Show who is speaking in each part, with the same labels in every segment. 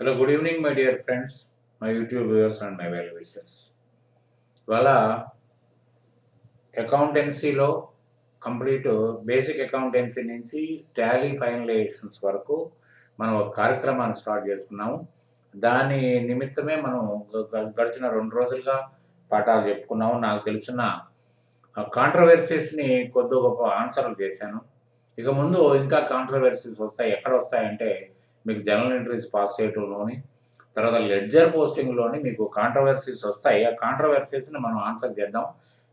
Speaker 1: Hello, good evening, my dear friends, my YouTube viewers, and my well wishers. ఇవాళ అకౌంటెన్సీలో complete basic accountancy నుంచి Tally ఫైనలైజేషన్స్ వరకు మనం ఒక కార్యక్రమాన్ని స్టార్ట్ చేసుకున్నాము. దాని నిమిత్తమే మనం గడిచిన 2 రోజులుగా పాఠాలు చెప్పుకున్నాము. నాకు తెలిసిన కాంట్రవర్సీస్ని కొద్ది గొప్ప ఆన్సర్లు చేశాను. ఇక ముందు ఇంకా కాంట్రవర్సీస్ వస్తాయి. ఎక్కడ వస్తాయంటే మీకు జర్నల్ ఎంట్రీస్ పాస్ చేయటంలోని, తర్వాత లెడ్జర్ పోస్టింగ్లోని మీకు కాంట్రవర్సీస్ వస్తాయి. ఆ కాంట్రవర్సీస్ని మనం ఆన్సర్ చేద్దాం.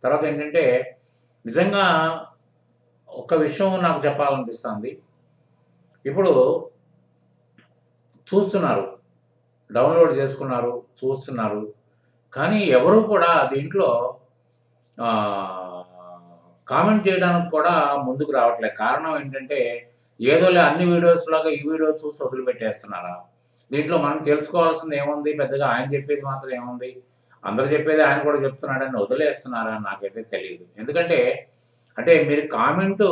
Speaker 1: తర్వాత ఏంటంటే నిజంగా ఒక విషయం నాకు చెప్పాలనిపిస్తుంది. ఇప్పుడు చూస్తున్నారు, డౌన్లోడ్ చేసుకున్నారు, చూస్తున్నారు. కానీ ఎవరు కూడా దీంట్లో కామెంట్ చేయడానికి కూడా ముందుకు రావట్లేదు. కారణం ఏంటంటే ఏదోలే అన్ని వీడియోస్ లాగా ఈ వీడియో చూసి వదిలిపెట్టేస్తున్నారా? దీంట్లో మనం తెలుసుకోవాల్సింది ఏముంది? పెద్దగా ఆయన చెప్పేది మాత్రం ఏముంది? అందరూ చెప్పేది ఆయన కూడా చెప్తున్నాడని వదిలేస్తున్నారా? నాకైతే తెలీదు. ఎందుకంటే అంటే మీరు కామెంటు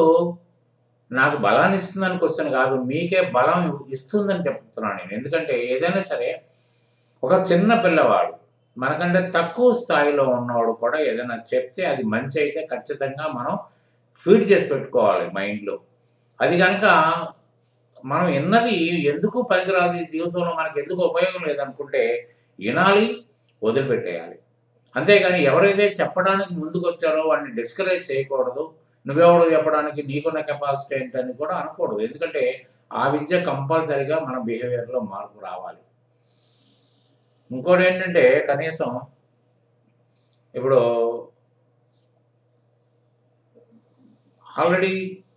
Speaker 1: నాకు బలాన్ని ఇస్తుందని క్వశ్చన్ కాదు. మీకే బలం ఇస్తుందని చెప్తున్నాను నేను. ఎందుకంటే ఏదైనా సరే ఒక చిన్న పిల్లవాడు మనకంటే తక్కువ స్థాయిలో ఉన్నవాడు కూడా ఏదైనా చెప్తే అది మంచి అయితే ఖచ్చితంగా మనం ఫీడ్ చేసి పెట్టుకోవాలి మైండ్‌లో. అది గనక మనం ఇన్నది ఎందుకు పనికిరాదు ఈ జీవితంలో మనకెందుకు ఉపయోగం లేదనుకుంటే ఇనాలి, వదిలిపెట్టేయాలి. అంతేగాని ఎవరైతే చెప్పడానికి ముందుకొచ్చారో వాడిని డిస్కరేజ్ చేయకూడదు. నువ్వెవడో చెప్పడానికి నీకున్న కెపాసిటీ ఏంటని కూడా అనకూడదు. ఎందుకంటే ఆ విద్య కంపల్సరీగా మన బిహేవియర్‌లో మార్పు రావాలి. ఇంకోటేంటంటే కనీసం ఇప్పుడు ఆల్రెడీ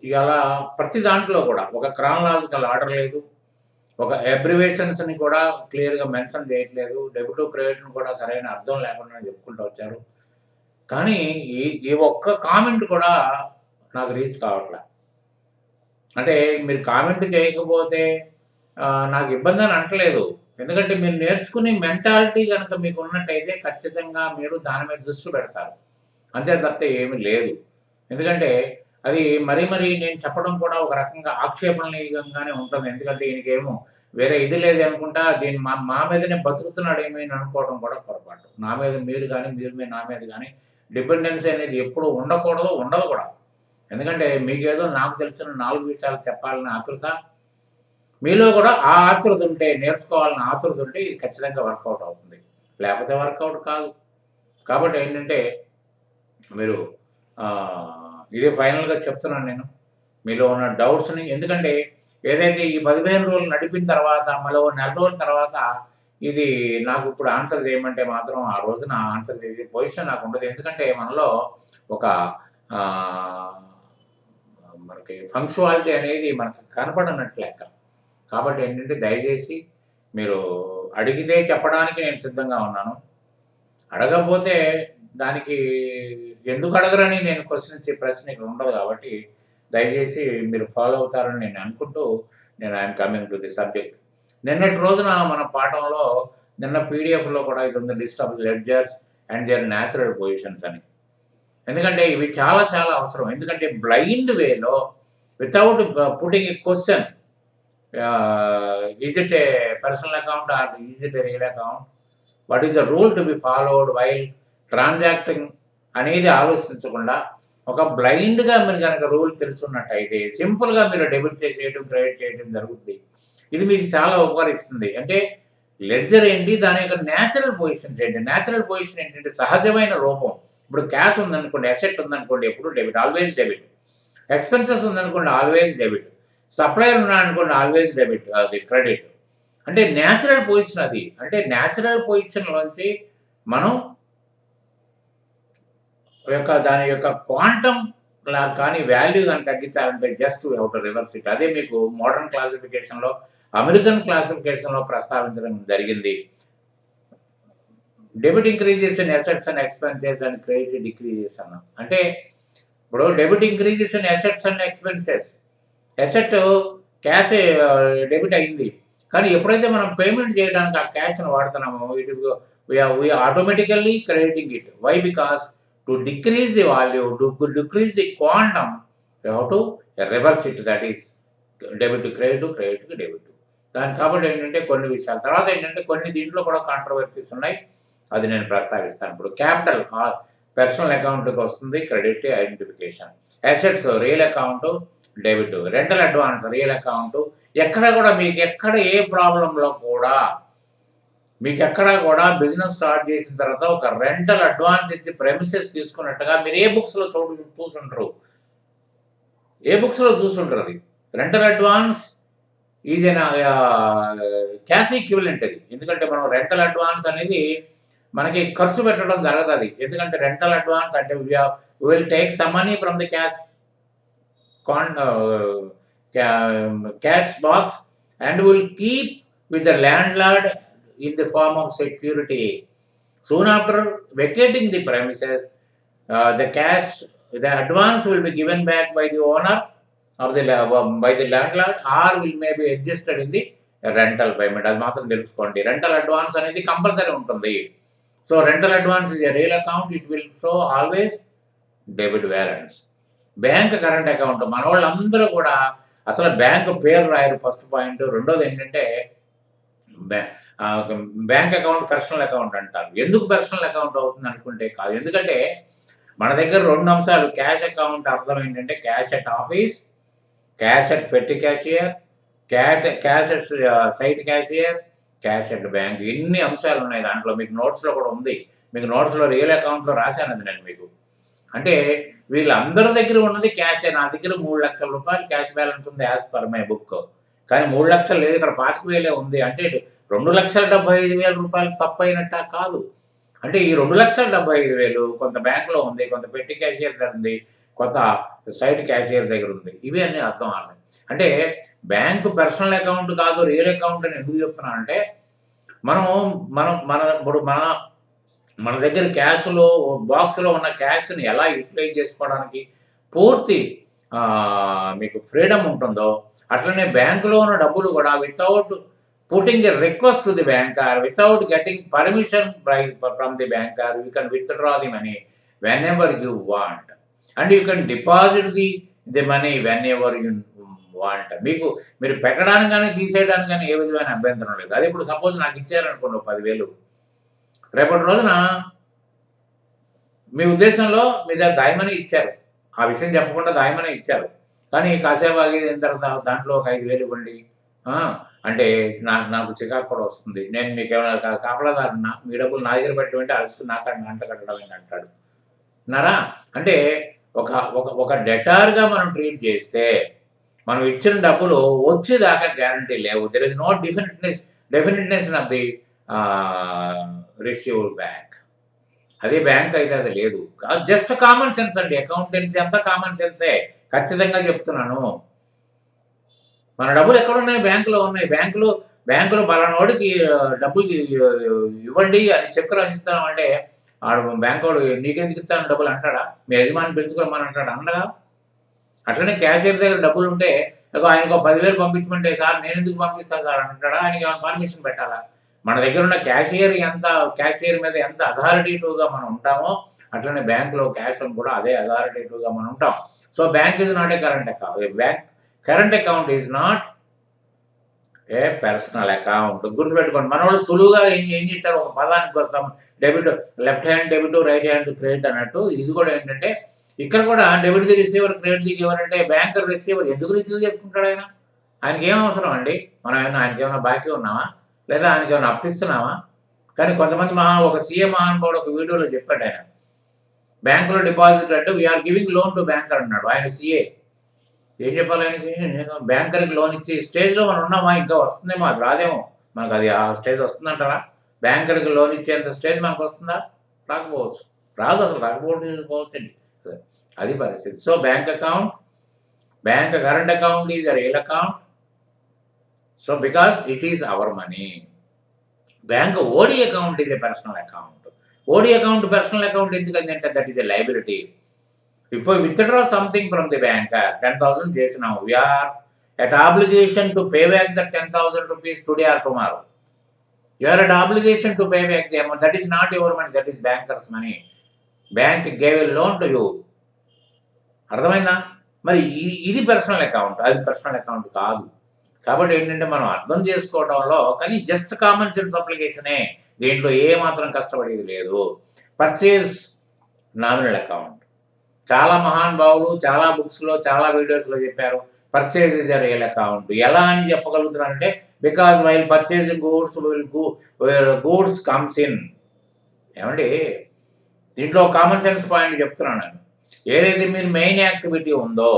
Speaker 1: ఇవాళ ప్రతి దాంట్లో కూడా ఒక క్రానలాజికల్ ఆర్డర్ లేదు. ఒక అబ్రివేషన్స్‌ని కూడా క్లియర్‌గా మెన్షన్ చేయట్లేదు. డెబిట్, క్రెడిట్‌ని కూడా సరైన అర్థం లేకుండానే చెప్పుకుంటూ వచ్చారు. కానీ ఈ ఈ ఒక్క కామెంట్ కూడా నాకు రీచ్ కావట్లే. అంటే మీరు కామెంట్ చేయకపోతే నాకు ఇబ్బందని అంటలేదు. ఎందుకంటే మీరు నేర్చుకునే మెంటాలిటీ గనక మీకున్నట్టయితే ఖచ్చితంగా మీరు దాని మీద దృష్టి పెడతారు. అంతే తప్పితే ఏమీ లేదు. ఎందుకంటే అది మరీ నేను చెప్పడం కూడా ఒక రకంగా ఆక్షేపణీయంగానే ఉంటుంది. ఎందుకంటే ఈయనకేమో వేరే ఇది లేదనుకుంటా దీన్ని మా మీదనే బతుకుతున్నాడేమో అని అనుకోవడం కూడా పొరపాటు. నా మీద మీరు గాని, మీరు నా మీద గాని డిపెండెన్సీ అనేది ఎప్పుడు ఉండకూడదు, ఉండదు కూడా. ఎందుకంటే మీకేదో నాకు తెలిసిన 4 విషయాలు చెప్పాలని ఆతృత, మీలో కూడా ఆ ఆతృత ఉంటే, నేర్చుకోవాలని ఆతృత ఉంటే ఇది ఖచ్చితంగా వర్కౌట్ అవుతుంది. లేకపోతే వర్కౌట్ కాదు. కాబట్టి ఏంటంటే మీరు ఇదే ఫైనల్‌గా చెప్తున్నాను నేను. మీలో ఉన్న డౌట్స్‌ని ఎందుకంటే ఏదైతే ఈ 15 రోజులు నడిపిన తర్వాత మరో నెల రోజుల తర్వాత ఇది నాకు ఇప్పుడు ఆన్సర్ చేయమంటే మాత్రం ఆ రోజున ఆన్సర్ చేసే పొజిషన్ నాకుండదు. ఎందుకంటే మనలో ఒక ఆహ్, మనకి పంక్చువాలిటీ అనేది మనకు కనపడనట్టు లెక్క. కాబట్టి ఏంటంటే దయచేసి మీరు అడిగితే చెప్పడానికి నేను సిద్ధంగా ఉన్నాను. అడగకపోతే దానికి ఎందుకు అడగరని నేను క్వెషన్ ఇచ్చే ప్రశ్న ఇక్కడ ఉండదు కాబట్టి దయచేసి మీరు ఫాలో అవుతారని నేను అనుకుంటూ నేను I'm coming to the subject. నిన్నటి రోజున మన పాఠంలో నిన్న పీడిఎఫ్‌లో కూడా ఇది ఉంది list of ledgers and their natural positions అని. ఎందుకంటే ఇవి చాలా చాలా అవసరం. ఎందుకంటే బ్లైండ్ వేలో without putting a question is it a personal account or is it a real account? What is the rule to be followed while transacting అనేది ఆలోచించకుండా ఒక బ్లైండ్‌గా మీరు గనక రూల్ తెలుసున్నట్టయితే సింపుల్‌గా మీరు డెబిట్ చేసేయడం, క్రెడిట్ చేయడం జరుగుతుంది. ఇది మీకు చాలా ఉపకరిస్తుంది. అంటే లెడ్జర్ ఏంటి? దాని యొక్క నేచురల్ పొజిషన్స్ ఏంటి? నేచురల్ పొజిషన్ ఏంటంటే సహజమైన రూపం. ఇప్పుడు క్యాష్ ఉందనుకోండి, అసెట్ ఉందనుకోండి ఎప్పుడు డెబిట్, ఆల్వేస్ డెబిట్. ఎక్స్‌పెన్సెస్ ఉందనుకోండి ఆల్వేస్ డెబిట్. సప్లయర్ ఉన్నాడనుకోండి ఆల్వేస్ డెబిట్ అది క్రెడిట్. అంటే నేచురల్ పొజిషన్ అది. అంటే నేచురల్ పొజిషన్‌లోంచి మనం దాని యొక్క క్వాంటమ్ కానీ వాల్యూ గాని తగ్గించాలంటే just we have to reverse it. అదే మీకు మోడర్న్ క్లాసిఫికేషన్‌లో, అమెరికన్ క్లాసిఫికేషన్‌లో ప్రస్తావించడం జరిగింది. Debit increases in assets and expenses and credit decreases అన్నాం. అంటే ఇప్పుడు debit increases in assets and expenses. Asset cash debit అయింది. కానీ ఎప్పుడైతే మనం పేమెంట్ చేయడానికి ఆ క్యాష్‌ని వాడుతున్నామో we automatically crediting it. Why? Because to decrease the value, to decrease the quantum, you have to reverse it. That is debit to credit, credit to debit. కాబట్టి ఏంటంటే కొన్ని విషయాలు. తర్వాత ఏంటంటే కొన్ని దీంట్లో కూడా కాంట్రవర్సీస్ ఉన్నాయి. అది నేను ప్రస్తావిస్తాను. ఇప్పుడు క్యాపిటల్ పర్సనల్ అకౌంట్‌కి వస్తుంది credit identification. Assets real account, debit. Rental advance real account. ఎక్కడ కూడా మీకెక్కడ ఏ ప్రాబ్లమ్‌లో కూడా మీకెక్కడా కూడా బిజినెస్ స్టార్ట్ చేసిన తర్వాత ఒక రెంటల్ అడ్వాన్స్ ఇచ్చి ప్రెమిసెస్ తీసుకున్నట్టుగా మీరు ఏ బుక్స్‌లో చూసుండరు. ఏ బుక్స్‌లో చూసుండరు అది. Rental advance is an cash equivalent అది. ఎందుకంటే మనం రెంటల్ అడ్వాన్స్ అనేది మనకి ఖర్చు పెట్టడం జరగదది. ఎందుకంటే రెంటల్ అడ్వాన్స్ అంటే will take some money from the cash box and will keep with the landlord in the form of security. Soon after vacating the premises, the advance will be given back by the owner of by the landlord or will maybe adjusted in the rental payment. అది మాత్రం తెలుసుకోండి. Rental advance అనేది compulsory ఉంటుంది. So rental advance is a real account. It will show always debit balance. Bank current account మన వాళ్ళందరూ కూడా అసలు bank పేరు రాయరు ఫస్ట్ పాయింట్. రెండోది ఏంటంటే బ్యాంక్ అకౌంట్ పర్సనల్ అకౌంట్ అంటారు. ఎందుకు పర్సనల్ అకౌంట్ అవుతుంది అనుకుంటే కాదు. ఎందుకంటే మన దగ్గర 2 అంశాలు. క్యాష్ అకౌంట్ అర్థం ఏంటంటే cash at office, cash at petty cashier, cash at site cashier, cash at bank. ఇన్ని అంశాలు ఉన్నాయి దాంట్లో. మీకు నోట్స్లో కూడా ఉంది. మీకు నోట్స్లో రియల్ అకౌంట్లో రాశానది నేను మీకు. అంటే వీళ్ళందరి దగ్గర ఉన్నది క్యాషే. నా దగ్గర 3 లక్షల రూపాయలు క్యాష్ బ్యాలెన్స్ ఉంది యాజ్ పర్ మై బుక్. కానీ 3 లక్షలు లేదు, ఇక్కడ 25,000 ఉంది. అంటే 2,75,000 రూపాయలు తప్పైనట్ట కాదు. అంటే ఈ 2,75,000 కొంత బ్యాంకులో ఉంది, కొంత పెట్టి క్యాషియర్ దగ్గర ఉంది, కొంత సైట్ క్యాషియర్ దగ్గర ఉంది. ఇవి అన్నీ అర్థం అవ్వాలి. అంటే బ్యాంకు పర్సనల్ అకౌంట్ కాదు రియల్ అకౌంట్ అని ఎందుకు చెప్తున్నానంటే మనం మనం మన ఇప్పుడు మన దగ్గర క్యాష్‌లో బాక్స్‌లో ఉన్న క్యాష్‌ని ఎలా యుటిలైజ్ చేసుకోవడానికి పూర్తి మీకు ఫ్రీడమ్ ఉంటుందో, అట్లనే బ్యాంకులో ఉన్న డబ్బులు కూడా without putting a request to the banker, without getting permission from the banker, you can withdraw the money whenever you want and you can deposit the money whenever you want. మీరు పెట్టడానికి కానీ తీసేయడానికి కానీ ఏ విధమైన అభ్యంతరం లేదు. అది ఇప్పుడు సపోజ్ నాకు ఇచ్చారనుకోండి 10,000, రేపటి రోజున మీ ఉద్దేశంలో మీ దగ్గర దాయమని ఇచ్చారు. ఆ విషయం చెప్పకుండా దాయమని ఇచ్చారు. కానీ కాసేపు ఆగిన తర్వాత దాంట్లో ఒక 5,000 ఇవ్వండి అంటే నాకు చికాకు కూడా వస్తుంది. నేను మీకు ఏమైనా కాపలాదారున్నా, మీ డబ్బులు నా దగ్గర పెట్టమంటే అరుసుకుని నాకంటే అంట కట్టడం ఏంటి అంటాడు. అన్నారా? అంటే ఒక డెటార్గా మనం ట్రీట్ చేస్తే మనం ఇచ్చిన డబ్బులు వచ్చేదాకా గ్యారంటీ లేవు. There is no definiteness of the received bank. అదే బ్యాంక్ అయితే అది లేదు. జస్ట్ కామన్ సెన్స్ అండి. అకౌంటెన్సీ అంతా కామన్ సెన్సే. ఖచ్చితంగా చెప్తున్నాను. మన డబ్బులు ఎక్కడున్నాయి? బ్యాంకులో ఉన్నాయి. బ్యాంకులో పలానోడికి డబ్బులు ఇవ్వండి అని చెక్ రాసిస్తున్నాం అంటే ఆడు బ్యాంకు వాడు నీకెందుకు ఇస్తాను డబ్బులు అంటాడా? మీ యజమాని పిలుచుకోమని అంటాడు అనగా. అట్లనే క్యాషియర్ దగ్గర డబ్బులు ఉంటే ఆయనకు 10,000 పంపించమంటే సార్ నేను ఎందుకు పంపిస్తాను సార్ అంటాడా? ఆయనకి ఏమైనా పర్మిషన్ పెట్టాలా? మన దగ్గర ఉన్న క్యాషియర్ మీద ఎంత అథారిటేటివ్‌గా మనం ఉంటామో అట్లనే బ్యాంకులో క్యాష్ కూడా అదే అథారిటేటివ్‌గా మనం ఉంటాం. So bank is not a current account. Current account is not a personal account. గుర్తుపెట్టుకోండి. మన వాళ్ళు సులువుగా ఏం చేశారు, ఒక పదానికి debit, left hand debit, right hand credit అన్నట్టు ఇది కూడా ఏంటంటే ఇక్కడ కూడా debit the receiver, credit the giver అంటే బ్యాంకర్ రిసీవర్. ఎందుకు రిసీవ్ చేసుకుంటాడు ఆయన? ఆయనకి ఏం అవసరం అండి? మనం ఆయనకి ఏమైనా బాకీ ఉన్నామా, లేదా ఆయనకి ఏమైనా అప్పిస్తున్నామా? కానీ కొంతమంది ఒక సీఎం మహానుభావుడు ఒక వీడియోలో చెప్పాడు. ఆయన బ్యాంకులో డిపాజిట్ అంటే we're giving loan to banker అన్నాడు. ఆయన సీఏ. ఏం చెప్పాలి ఆయనకి? నేను బ్యాంకర్కి లోన్ ఇచ్చి స్టేజ్లో మనం ఉన్నామా? ఇంకా వస్తుందేమో, అది రాదేమో మనకు. అది ఆ స్టేజ్ వస్తుందంటారా? బ్యాంకర్కి లోన్ ఇచ్చేంత స్టేజ్ మనకు వస్తుందా? రాకపోవచ్చు. రాదు, అసలు రాకపోవచ్చండి. అది పరిస్థితి. So bank current account is a real account. So because it is our money. Bank OD account is a personal account. OD account personal account ఎందుకంటే that is a liability. If we withdraw something from the bank, 10,000 చేసినాము, we are at obligation to pay back the 10,000 rupees today or tomorrow. You are at obligation to pay back the amount. That is not your money, that is banker's money. Bank gave a loan to you. అర్థమైందా? మరి ఇది personal account, అది personal account కాదు. కాబట్టి ఏంటంటే మనం అర్థం చేసుకోవడంలో కానీ జస్ట్ కామన్ సెన్స్ అప్లికేషనే, దీంట్లో ఏ మాత్రం కష్టపడేది లేదు. పర్చేజ్ నామినల్ అకౌంట్ చాలా మహానుభావులు చాలా బుక్స్లో చాలా వీడియోస్లో చెప్పారు. Purchase is a real account. ఎలా అని చెప్పగలుగుతున్నారంటే because while purchasing goods comes in. ఏమండి దీంట్లో కామన్ సెన్స్ పాయింట్ చెప్తున్నాను నేను. ఏదైతే మీరు మెయిన్ యాక్టివిటీ ఉందో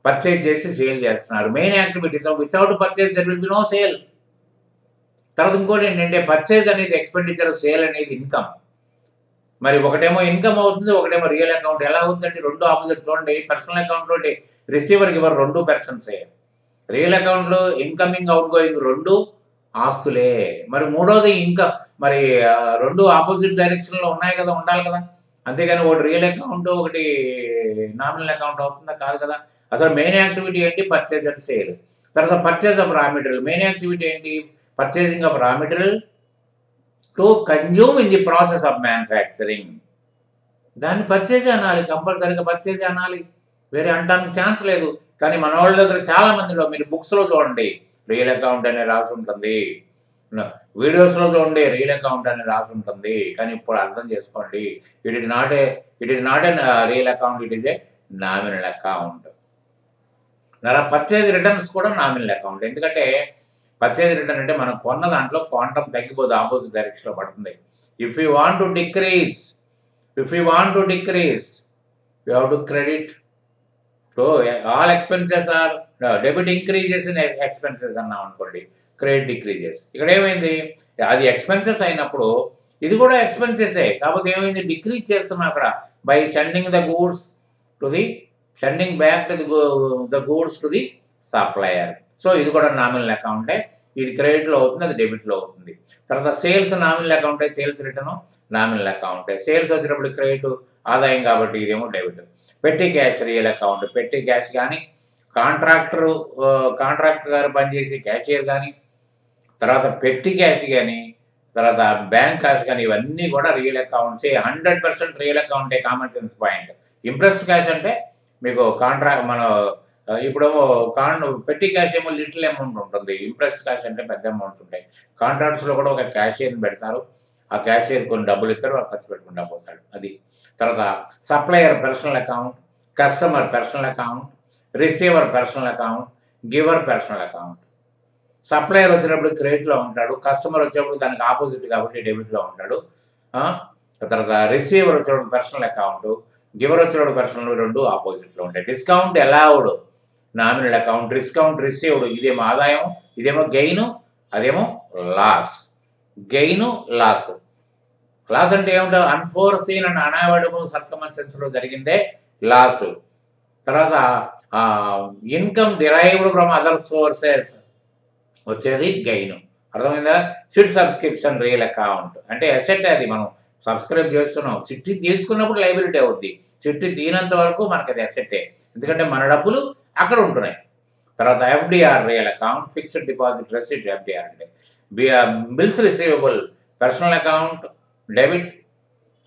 Speaker 1: పర్చేజ్ చేసి సేల్ చేస్తున్నారు, main activities without purchase there will be no sale. తర్వాత ఇంకోటి ఏంటంటే పర్చేజ్ అనేది ఎక్స్పెండిచర్, సేల్ అనేది ఇన్కమ్. మరి ఒకటేమో ఇన్కమ్ అవుతుంది, ఒకటేమో రియల్ అకౌంట్. ఎలా అవుతుందంటే రెండు ఆపోజిట్. చూడండి, పర్సనల్ అకౌంట్లో రిసీవర్ గివర్ రెండు పర్సన్సే, రియల్ అకౌంట్లో ఇన్కమింగ్ అవుట్ గోయింగ్ రెండు ఆస్తులే. మరి మూడోది ఇన్కమ్, మరి రెండు ఆపోజిట్ డైరెక్షన్లో ఉన్నాయి కదా, ఉండాలి కదా. అంతేగాని ఒకటి రియల్ అకౌంట్ ఒకటి నామినల్ అకౌంట్ అవుతుందా? కాదు కదా. అసలు మెయిన్ యాక్టివిటీ ఏంటి? Purchase and sale. తర్వాత purchase of raw material. Main activity ఏంటి? Purchasing of raw material to consume in the process of manufacturing. దాన్ని పర్చేజ్ అనాలి, కంపల్సరీగా పర్చేజ్ అనాలి, వేరే అనడానికి ఛాన్స్ లేదు. కానీ మన వాళ్ళ దగ్గర చాలా మందిలో మీరు బుక్స్లో చూడండి రియల్ అకౌంట్ అని రాసి ఉంటుంది, వీడియోస్లో చూడండి రియల్ అకౌంట్ అని రాసి ఉంటుంది. కానీ ఇప్పుడు అర్థం చేసుకోండి, it is not a real account, it is A nominal account. Purchase returns కూడా నామినల్ అకౌంట్. ఎందుకంటే పర్చేజ్ రిటర్న్ అంటే మనం కొన్న దాంట్లో క్వాంటమ్ తగ్గిపోదు, ఆపోజిట్ డైరెక్షన్లో పడుతుంది. If you want to decrease you have to credit. So all expenses are debit increases in expenses అన్నాం అనుకోండి, క్రెడిట్ డిక్రీజెస్. ఇక్కడ ఏమైంది, అది ఎక్స్పెన్సెస్ అయినప్పుడు ఇది కూడా ఎక్స్పెన్సెసే, కాకపోతే ఏమైంది, డిక్రీజ్ చేస్తున్నాం అక్కడ by sending back to the goods to the supplier. So ఇది కూడా నామినల్ అకౌంటే. ఇది క్రెడిట్లో అవుతుంది, అది డెబిట్లో అవుతుంది. తర్వాత సేల్స్ నామినల్ అకౌంటే, సేల్స్ రిటర్న్ నామినల్ అకౌంటే. సేల్స్ వచ్చినప్పుడు క్రెడిట్ ఆదాయం కాబట్టి ఇదేమో debit. Petty cash real account. Petty cash కానీ కాంట్రాక్టర్ గారు పనిచేసి క్యాషియర్ కానీ, తర్వాత పెట్టి క్యాష్ కానీ, తర్వాత బ్యాంక్ క్యాష్ కానీ, ఇవన్నీ కూడా రియల్ అకౌంట్సే. 100% రియల్ అకౌంటే. Common sense point. Interest cash అంటే మీకు ఇప్పుడేమో పెట్టి క్యాష్ ఏమో లిటిల్ అమౌంట్ ఉంటుంది, ఇంట్రెస్ట్ క్యాష్ అంటే పెద్ద అమౌంట్స్ ఉంటాయి. కాంట్రాక్ట్స్లో కూడా ఒక క్యాషియర్ని పెడతారు, ఆ క్యాషియర్ కొన్ని డబ్బులు ఇస్తారు, ఆ ఖర్చు పెట్టుకుంటా పోతాడు. అది తర్వాత supplier personal account, customer personal account, receiver personal account, giver personal account. Supplier వచ్చినప్పుడు క్రెడిట్లో ఉంటాడు, కస్టమర్ వచ్చేప్పుడు దానికి ఆపోజిట్ కాబట్టి డెబిట్లో ఉంటాడు. తర్వాత రిసీవర్ వచ్చినప్పుడు పర్సనల్ అకౌంట్, గివర్ వచ్చినప్పుడు పర్సనల్, రెండు ఆపోజిట్లో ఉంటాయి. Discount allowed nominal account, discount received, ఇదేమో ఆదాయం, ఇదేమో గెయిన్, అదేమో లాస్. లాస్ అంటే ఏమిటో అన్ఫోర్సీన్ అండ్ అన్అవాయిడబుల్ సర్కమ్స్టెన్స్లో జరిగిందే లాస్. తర్వాత income derived from other sources వచ్చేది గెయిన్. అర్థమైందా? సిట్ సబ్స్క్రిప్షన్ రియల్ అకౌంట్ అంటే అసెట్, అది మనం సబ్స్క్రైబ్ చేస్తున్నాం, చిట్టి తీసుకున్నప్పుడు లైబిలిటీ అవుద్ది, చిట్టి తీనంత వరకు మనకి అది అసెట్టే, ఎందుకంటే మన డబ్బులు అక్కడ ఉంటున్నాయి. తర్వాత FDR real account, fixed deposit receipt. FDR అంటే bills receivable personal account debit.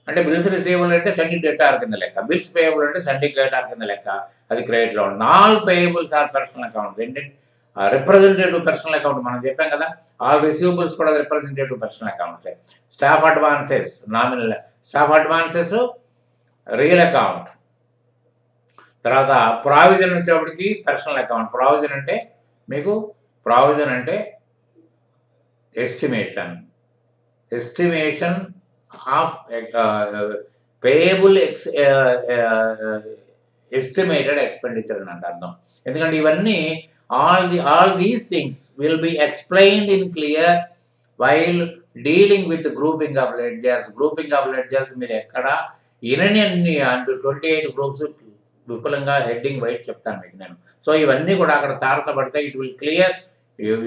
Speaker 1: అంటే బిల్స్ రిసీవబుల్ అంటే సెండింగ్ డేటార్ కింద లెక్క, బిల్స్ పేయబుల్ అంటే సెండింగ్ డేటార్ కింద లెక్క, అది క్రెడిట్లో. All payables are personal accounts. ఏంటంటే రిప్రజెంటేటివ్ పర్సనల్ అకౌంట్ మనం చెప్పాం కదా, ఆల్ రిసీవబుల్స్ కూడా రిప్రజెంటేటివ్ పర్సనల్ అకౌంట్సే. Staff advances nominal, staff advances real account. తర్వాత ప్రావిజన్ వచ్చేప్పటికి పర్సనల్ అకౌంట్. ప్రావిజన్ అంటే estimation of payable estimated expenditure అని అంటే అర్థం. ఎందుకంటే ఇవన్నీ all these things will be explained in clear while dealing with grouping of ledgers. మీరు ఎక్కడ ఇనని అన్ని 28 గ్రూప్స్ విపులంగా హెడ్డింగ్ వైజ్ చెప్తాను మీకు నేను. సో ఇవన్నీ కూడా అక్కడ తారసపడతాయి. It will clear.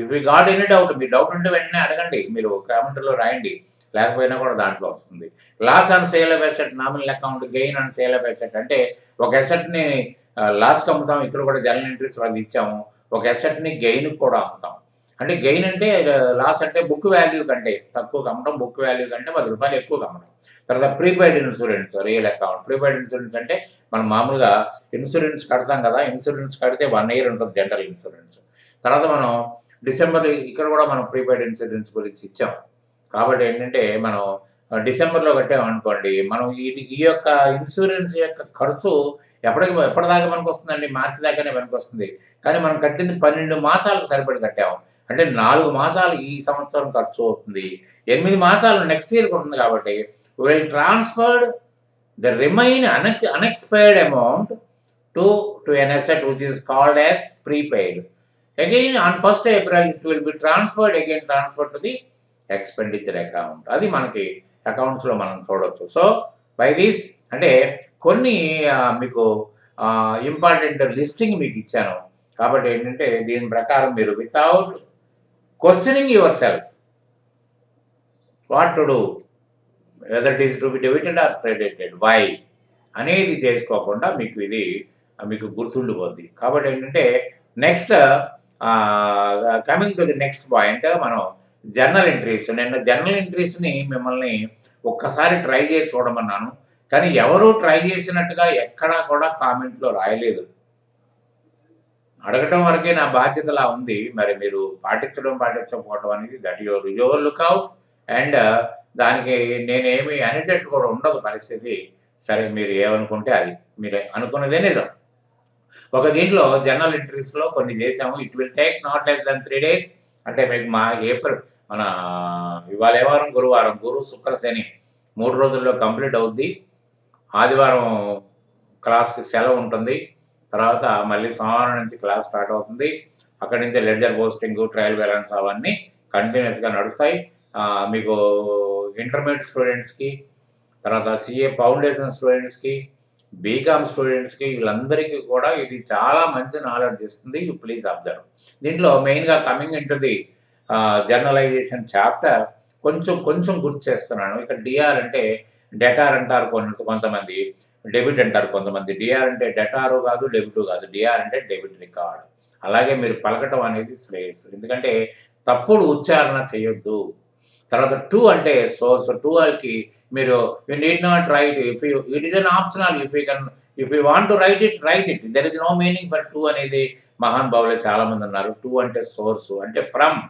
Speaker 1: If you got any doubt, మీ డౌట్ ఉంటే వెంటనే అడగండి, మీరు కామెంట్లో రాయండి, లేకపోయినా కూడా దాంట్లో వస్తుంది. Loss and sale of asset nominal account, gain and sale of asset అంటే ఒక అసెట్ని లాస్కి అమ్ముతాం, ఇక్కడ కూడా జనరల్ ఎంట్రీస్ వాళ్ళు ఇచ్చాము. ఒక అసెట్ని గెయిన్ కూడా అమ్ముతాం. అంటే గెయిన్ అంటే లాస్ అంటే బుక్ వాల్యూ కంటే తక్కువగా అమ్మడం, బుక్ వాల్యూ కంటే 10 రూపాయలు ఎక్కువగా అమ్మడం. తర్వాత prepaid insurance real account. Prepaid insurance అంటే మనం మామూలుగా ఇన్సూరెన్స్ కడతాం కదా, ఇన్సూరెన్స్ కడితే 1 year ఉంటుంది జనరల్ ఇన్సూరెన్స్. తర్వాత మనం డిసెంబర్ ఇక్కడ కూడా మనం ప్రీపెయిడ్ ఇన్సూరెన్స్ గురించి ఇచ్చాం. కాబట్టి ఏంటంటే మనం డిసెంబర్‌లో కట్టామనుకోండి, మనం ఈ యొక్క ఇన్సూరెన్స్ యొక్క ఖర్చు ఎప్పటిదాకా పనికొస్తుందండి? మార్చి దాకానే పనికొస్తుంది. కానీ మనం కట్టింది 12 మాసాలకు సరిపడి కట్టాము. అంటే 4 మాసాలు ఈ సంవత్సరం ఖర్చు అవుతుంది. 8 మాసాలు నెక్స్ట్ ఇయర్‌కి ఉంటుంది కాబట్టి will transferred the remain unexpired amount to an asset which is called as prepaid. Again on 1st April it will be transferred to the expenditure account. అది మనకి అకౌంట్స్‌లో మనం చూడొచ్చు. సో బై దిస్ అంటే కొన్ని మీకు ఇంపార్టెంట్ లిస్టింగ్ మీకు ఇచ్చాను. కాబట్టి ఏంటంటే దీని ప్రకారం మీరు without questioning yourself what to do, whether it is to be debited or credited, why అనేది చేసుకోకుండా మీకు ఇది మీకు గుర్తుండిపోద్ది. కాబట్టి ఏంటంటే next coming to the next point, మనం జర్నల్ ఎంట్రీస్. నేను జర్నల్ ఎంట్రీస్ని మిమ్మల్ని ఒక్కసారి ట్రై చేసి చూడమన్నాను, కానీ ఎవరూ ట్రై చేసినట్టుగా ఎక్కడా కూడా కామెంట్లో రాయలేదు. అడగటం వరకే నా బాధ్యతలా ఉంది. మరి మీరు పాటించకపోవడం అనేది దట్ యువర్ లుక్అవుట్. అండ్ దానికి నేనేమి అనేటట్టు కూడా ఉండదు పరిస్థితి. సరే మీరు ఏమనుకుంటే అది, మీరు అనుకున్నదే నిజం. ఒక దీంట్లో జర్నల్ ఎంట్రీస్లో కొన్ని చేసాము. It will take not less than 3 days. అంటే మీకు మా ఏప్రిల్ మన ఇవాళ ఏ వారం? గురువారం. గురు శుక్ర శని 3 రోజుల్లో కంప్లీట్ అవుద్ది. ఆదివారం క్లాస్కి సెలవు ఉంటుంది. తర్వాత మళ్ళీ సోమవారం నుంచి క్లాస్ స్టార్ట్ అవుతుంది. అక్కడి నుంచి లెడ్జర్ పోస్టింగ్, ట్రయల్ బ్యాలెన్స్ అవన్నీ కంటిన్యూస్గా నడుస్తాయి. మీకు ఇంటర్మీడియట్ స్టూడెంట్స్కి, తర్వాత సిఏ ఫౌండేషన్ స్టూడెంట్స్కి, బీకామ్ స్టూడెంట్స్కి, వీళ్ళందరికీ కూడా ఇది చాలా మంచి నాలెడ్జ్ ఇస్తుంది. You please observe. దీంట్లో మెయిన్గా coming in to the journalisation chapter కొంచెం గుర్తు చేస్తున్నాను. ఇక్కడ డిఆర్ అంటే డెటార్ అంటారు కొంతమంది, డెబిట్ అంటారు కొంతమంది. డిఆర్ అంటే డెటారు కాదు, డెబిట్ కాదు. డిఆర్ అంటే డెబిట్ రికార్డ్. అలాగే మీరు పలకటం అనేది శ్రేయస్సు, ఎందుకంటే తప్పుడు ఉచ్చారణ చేయొద్దు. తర్వాత టూ అంటే సోర్స్. టూకి మీరు you need not write. It is an optional. If you want to write it. There is no meaning for to అనేది మహానుభావులే చాలామంది ఉన్నారు. టూ అంటే సోర్సు, అంటే ఫ్రమ్,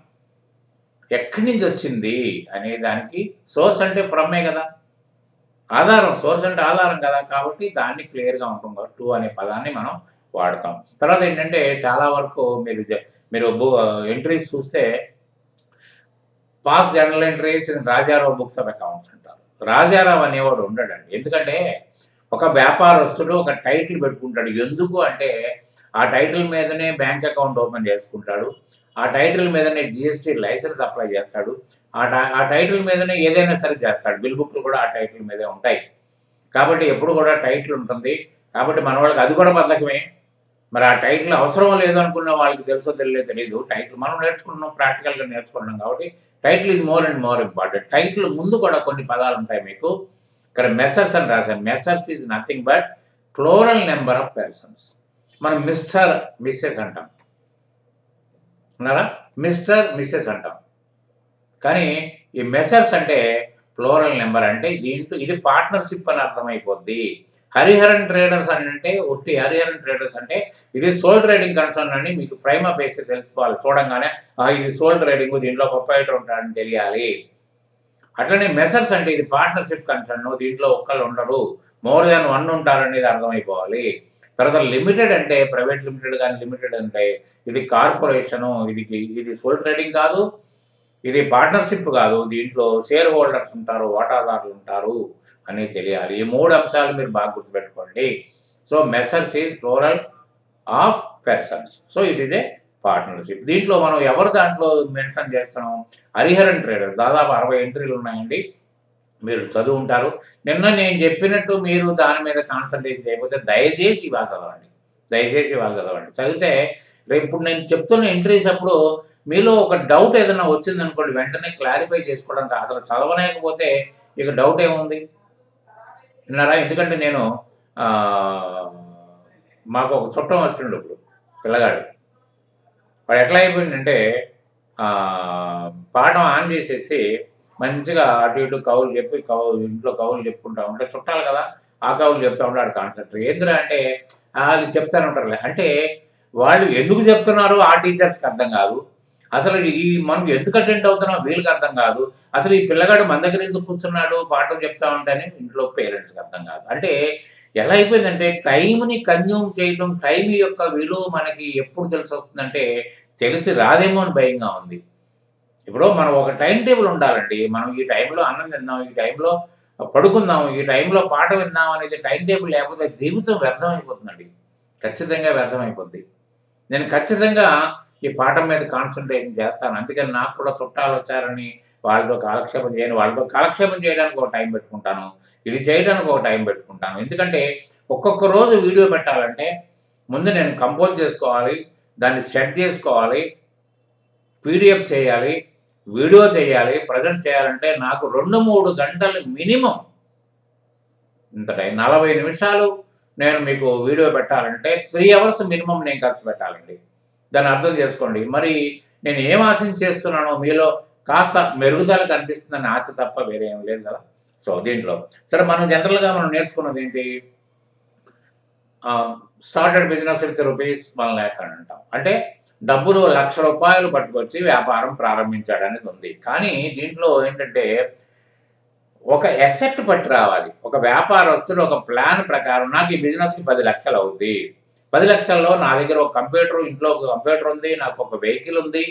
Speaker 1: ఎక్కడి నుంచి వచ్చింది అనే దానికి సోర్స్ అంటే ఫ్రమ్మే కదా, ఆధారం. సోర్స్ అంటే ఆధారం కదా, కాబట్టి దాన్ని క్లియర్గా ఉంటుంది. టూ అనే పదాన్ని మనం వాడతాం. తర్వాత ఏంటంటే చాలా వరకు మీరు ఎంట్రీస్ చూస్తే pass journal entries Rajarao books of accounts అంటారు. రాజారావు అనేవాడు ఉండడండి. ఎందుకంటే ఒక వ్యాపారస్తుడు ఒక టైటిల్ పెట్టుకుంటాడు. ఎందుకు అంటే ఆ టైటిల్ మీదనే బ్యాంక్ అకౌంట్ ఓపెన్ చేసుకుంటాడు. ఆ టైటిల్ మీదనే జిఎస్టీ లైసెన్స్ అప్లై చేస్తాడు. ఆ టైటిల్ మీదనే ఏదైనా సరే చేస్తాడు. బిల్ బుక్లు కూడా ఆ టైటిల్ మీదే ఉంటాయి. కాబట్టి ఎప్పుడు కూడా టైటిల్ ఉంటుంది. కాబట్టి మన వాళ్ళకి అది కూడా బద్ధకమే. మరి ఆ టైటిల్ అవసరం లేదు అనుకున్న వాళ్ళకి తెలుసో తెలియదు. టైటిల్ మనం నేర్చుకుంటున్నాం, ప్రాక్టికల్గా నేర్చుకుంటున్నాం. కాబట్టి title is more and more important. Title ముందు కూడా కొన్ని పదాలు ఉంటాయి. మీకు ఇక్కడ మెసర్స్ అని రాశాను. Messrs is nothing but plural number of persons. మనం మిస్టర్, మిస్సెస్ అంటాం, అన్నారా? మిస్టర్, మిస్సెస్ అంటాం. కానీ ఈ మెసర్స్ అంటే ప్లోరల్ నెంబర్. అంటే దీంట్లో ఇది పార్ట్నర్షిప్ అని అర్థమైపోద్ది. హరిహరన్ ట్రేడర్స్ అని అంటే ఒట్టి హరిహరన్ ట్రేడర్స్ అంటే ఇది సోల్ ట్రేడింగ్ కన్సర్న్ అని మీకు ప్రైమ్ ఆఫ్ బేస్ తెలుసుకోవాలి. చూడంగానే ఇది సోల్ ట్రేడింగ్, దీంట్లో ప్రొప్రైటర్ ఉంటాడని తెలియాలి. అట్లనే మెసర్స్ అంటే ఇది పార్ట్నర్షిప్ కన్సర్న్, దీంట్లో ఒక్కళ్ళు ఉండరు, మోర్ దాన్ వన్ ఉంటారనేది అర్థమైపోవాలి. తర్వాత లిమిటెడ్ అంటే ప్రైవేట్ లిమిటెడ్ కానీ లిమిటెడ్ అంటే ఇది కార్పొరేషను, ఇది సోల్ ట్రేడింగ్ కాదు, ఇది పార్ట్నర్షిప్ కాదు, దీంట్లో షేర్ హోల్డర్స్ ఉంటారు, వాటాదారులు ఉంటారు అని తెలియాలి. ఈ 3 అంశాలు మీరు బాగా గుర్తుపెట్టుకోండి. So messrs is plural of persons. So it is a partnership. దీంట్లో మనం ఎవరు దాంట్లో మెన్షన్ చేస్తున్నాం? హరిహరన్ ట్రేడర్స్. దాదాపు 60 ఎంట్రీలు ఉన్నాయండి. మీరు చదువు ఉంటారు. నిన్న నేను చెప్పినట్టు మీరు దాని మీద కాన్సన్ట్రేట్ చేయకపోతే దయచేసి ఇవాళ చదవండి. చదివితే రేపు ఇప్పుడు నేను చెప్తున్న ఎంట్రీస్ అప్పుడు మీలో ఒక డౌట్ ఏదైనా వచ్చిందనుకోండి, వెంటనే క్లారిఫై చేసుకోవడానికి. అసలు చదవలేకపోతే ఇక డౌట్ ఏముంది విన్నారా? ఎందుకంటే నేను మాకు ఒక చుట్టం వచ్చిండు ఇప్పుడు పిల్లగాడు. వాడు ఎట్లా అయిపోయిందంటే పాఠం ఆన్ చేసేసి మంచిగా అటు ఇటు కవులు చెప్పి ఇంట్లో కవులు చెప్పుకుంటా ఉంటే చుట్టాలు కదా, ఆ కవులు చెప్తా ఉంటాడు కాన్సెప్ట్. ఏంద్రా అంటే వాళ్ళు చెప్తానే ఉంటారు. అంటే వాళ్ళు ఎందుకు చెప్తున్నారో ఆ టీచర్స్కి అర్థం కాదు. అసలు మనం ఎందుకు అటెండ్ అవుతున్నాం వీళ్ళకి అర్థం కాదు. అసలు ఈ పిల్లగాడు మన దగ్గర ఎందుకు కూర్చున్నాడు పాఠం చెప్తా ఉంటేనే ఇంట్లో పేరెంట్స్కి అర్థం కాదు. అంటే ఎలా అయిపోయిందంటే టైంని కన్జ్యూమ్ చేయడం, టైం యొక్క విలువ మనకి ఎప్పుడు తెలిసొస్తుందంటే తెలిసి రాదేమో అని భయంగా ఉంది. ఇప్పుడు మనం ఒక టైం టేబుల్ ఉండాలండి. మనం ఈ టైంలో అన్నం తిందాం, ఈ టైంలో పడుకుందాం, ఈ టైంలో పాట విందాం అనేది టైం టేబుల్ లేకపోతే జీవితం వ్యర్థమైపోతుందండి. ఖచ్చితంగా వ్యర్థమైపోద్ది. నేను ఖచ్చితంగా ఈ పాఠం మీద కాన్సంట్రేషన్ చేస్తాను. అందుకని నాకు కూడా చుట్టాలొచ్చారని వాళ్ళతో కాలక్షేపం చేయను. వాళ్ళతో కాలక్షేపం చేయడానికి ఒక టైం పెట్టుకుంటాను. ఇది చేయడానికి ఒక టైం పెట్టుకుంటాను. ఎందుకంటే ఒక్కొక్క రోజు వీడియో పెట్టాలంటే ముందు నేను కంపోజ్ చేసుకోవాలి. దాన్ని సెట్ చేసుకోవాలి. పీడిఎఫ్ చేయాలి. వీడియో చేయాలి. ప్రెజెంట్ చేయాలంటే నాకు 2, 3 గంటలు మినిమమ్ ఇంత టైం 40 నిమిషాలు నేను మీకు వీడియో పెట్టాలంటే 3 అవర్స్ మినిమమ్ నేను ఖర్చు పెట్టాలండి. దాన్ని అర్థం చేసుకోండి. మరి నేను ఏం ఆశించి చేస్తున్నానో మీలో కాస్త మెరుగుదల కనిపిస్తుందని ఆశ తప్ప వేరే ఏం లేదు కదా! సో, దీంట్లో సరే మనం జనరల్‌గా మనం నేర్చుకున్నదేంటి? స్టార్టెడ్ బిజినెస్ విత్ రూపీస్ 1,00,000 అని అంటాం. అంటే డబ్బులు ₹1,00,000 పట్టుకొచ్చి వ్యాపారం ప్రారంభించాడనేది ఉంది. కానీ దీంట్లో ఏంటంటే ఒక అసెట్ పట్టి రావాలి. ఒక వ్యాపారస్తుడు ఒక ప్లాన్ ప్రకారం నాకు ఈ బిజినెస్‌కి 10,00,000 అవుద్ది. 10,00,000లో నా దగ్గర ఒక కంప్యూటర్, ఇంట్లో ఒక కంప్యూటర్ ఉంది. నాకు ఒక వెహికల్ ఉంది.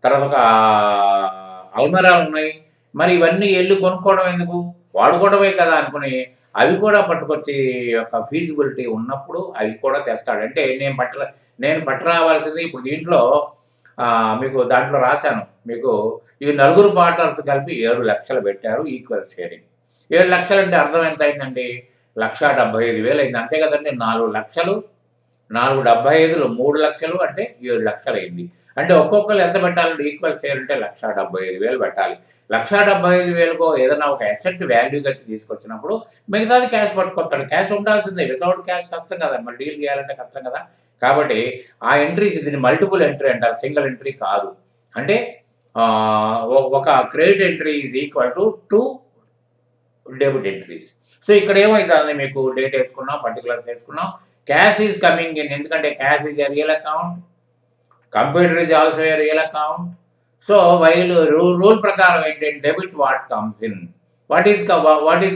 Speaker 1: తర్వాత ఒక అల్మారాలున్నాయి. మరి ఇవన్నీ ఎళ్లి కొనుక్కోవడం ఎందుకు? వాడుకోవడమే కదా అనుకుని అవి కూడా పట్టుకొచ్చి ఒక ఫీజిబిలిటీ ఉన్నప్పుడు అవి కూడా తెస్తాడు. అంటే నేను పట్టురావాల్సింది ఇప్పుడు దీంట్లో మీకు దాంట్లో రాశాను. మీకు ఈ నలుగురు పార్ట్నర్స్ కలిపి 7,00,000 పెట్టారు ఈక్వల్ షేరింగ్. 7,00,000 అంటే అర్థం ఎంత అయిందండి? 1,75,000 అయింది. అంతే కదండీ! 4,00,000 4,75,000 3,00,000 అంటే 7,00,000 అయింది. అంటే ఒక్కొక్కళ్ళు ఎంత పెట్టాలంటే ఈక్వల్ షేర్ అంటే 1,75,000 పెట్టాలి. 1,75,000కో ఏదైనా ఒక అసెట్ వాల్యూ కట్టి తీసుకొచ్చినప్పుడు మిగతాది క్యాష్ పట్టుకొస్తాడు. క్యాష్ ఉండాల్సిందే. వితౌట్ క్యాష్ కష్టం కదా! మరి డీల్ చేయాలంటే కష్టం కదా! కాబట్టి ఆ ఎంట్రీస్ దీన్ని మల్టిపుల్ ఎంట్రీ అంటారు. సింగిల్ ఎంట్రీ కాదు. అంటే ఒక credit entry is equal to 2 debit entries. So, ఇక్కడ ఏమైతుంది మీకు డేట్ ఏసుకున్నాం, పర్టిక్యులర్స్ ఏసుకున్నాం. క్యాష్ ఈజ్ కమింగ్ ఇన్ ఎందుకంటే cash is a real account. Computer is also a real account. So, while rule ప్రకారం ఏంటంటే debit what comes in. What is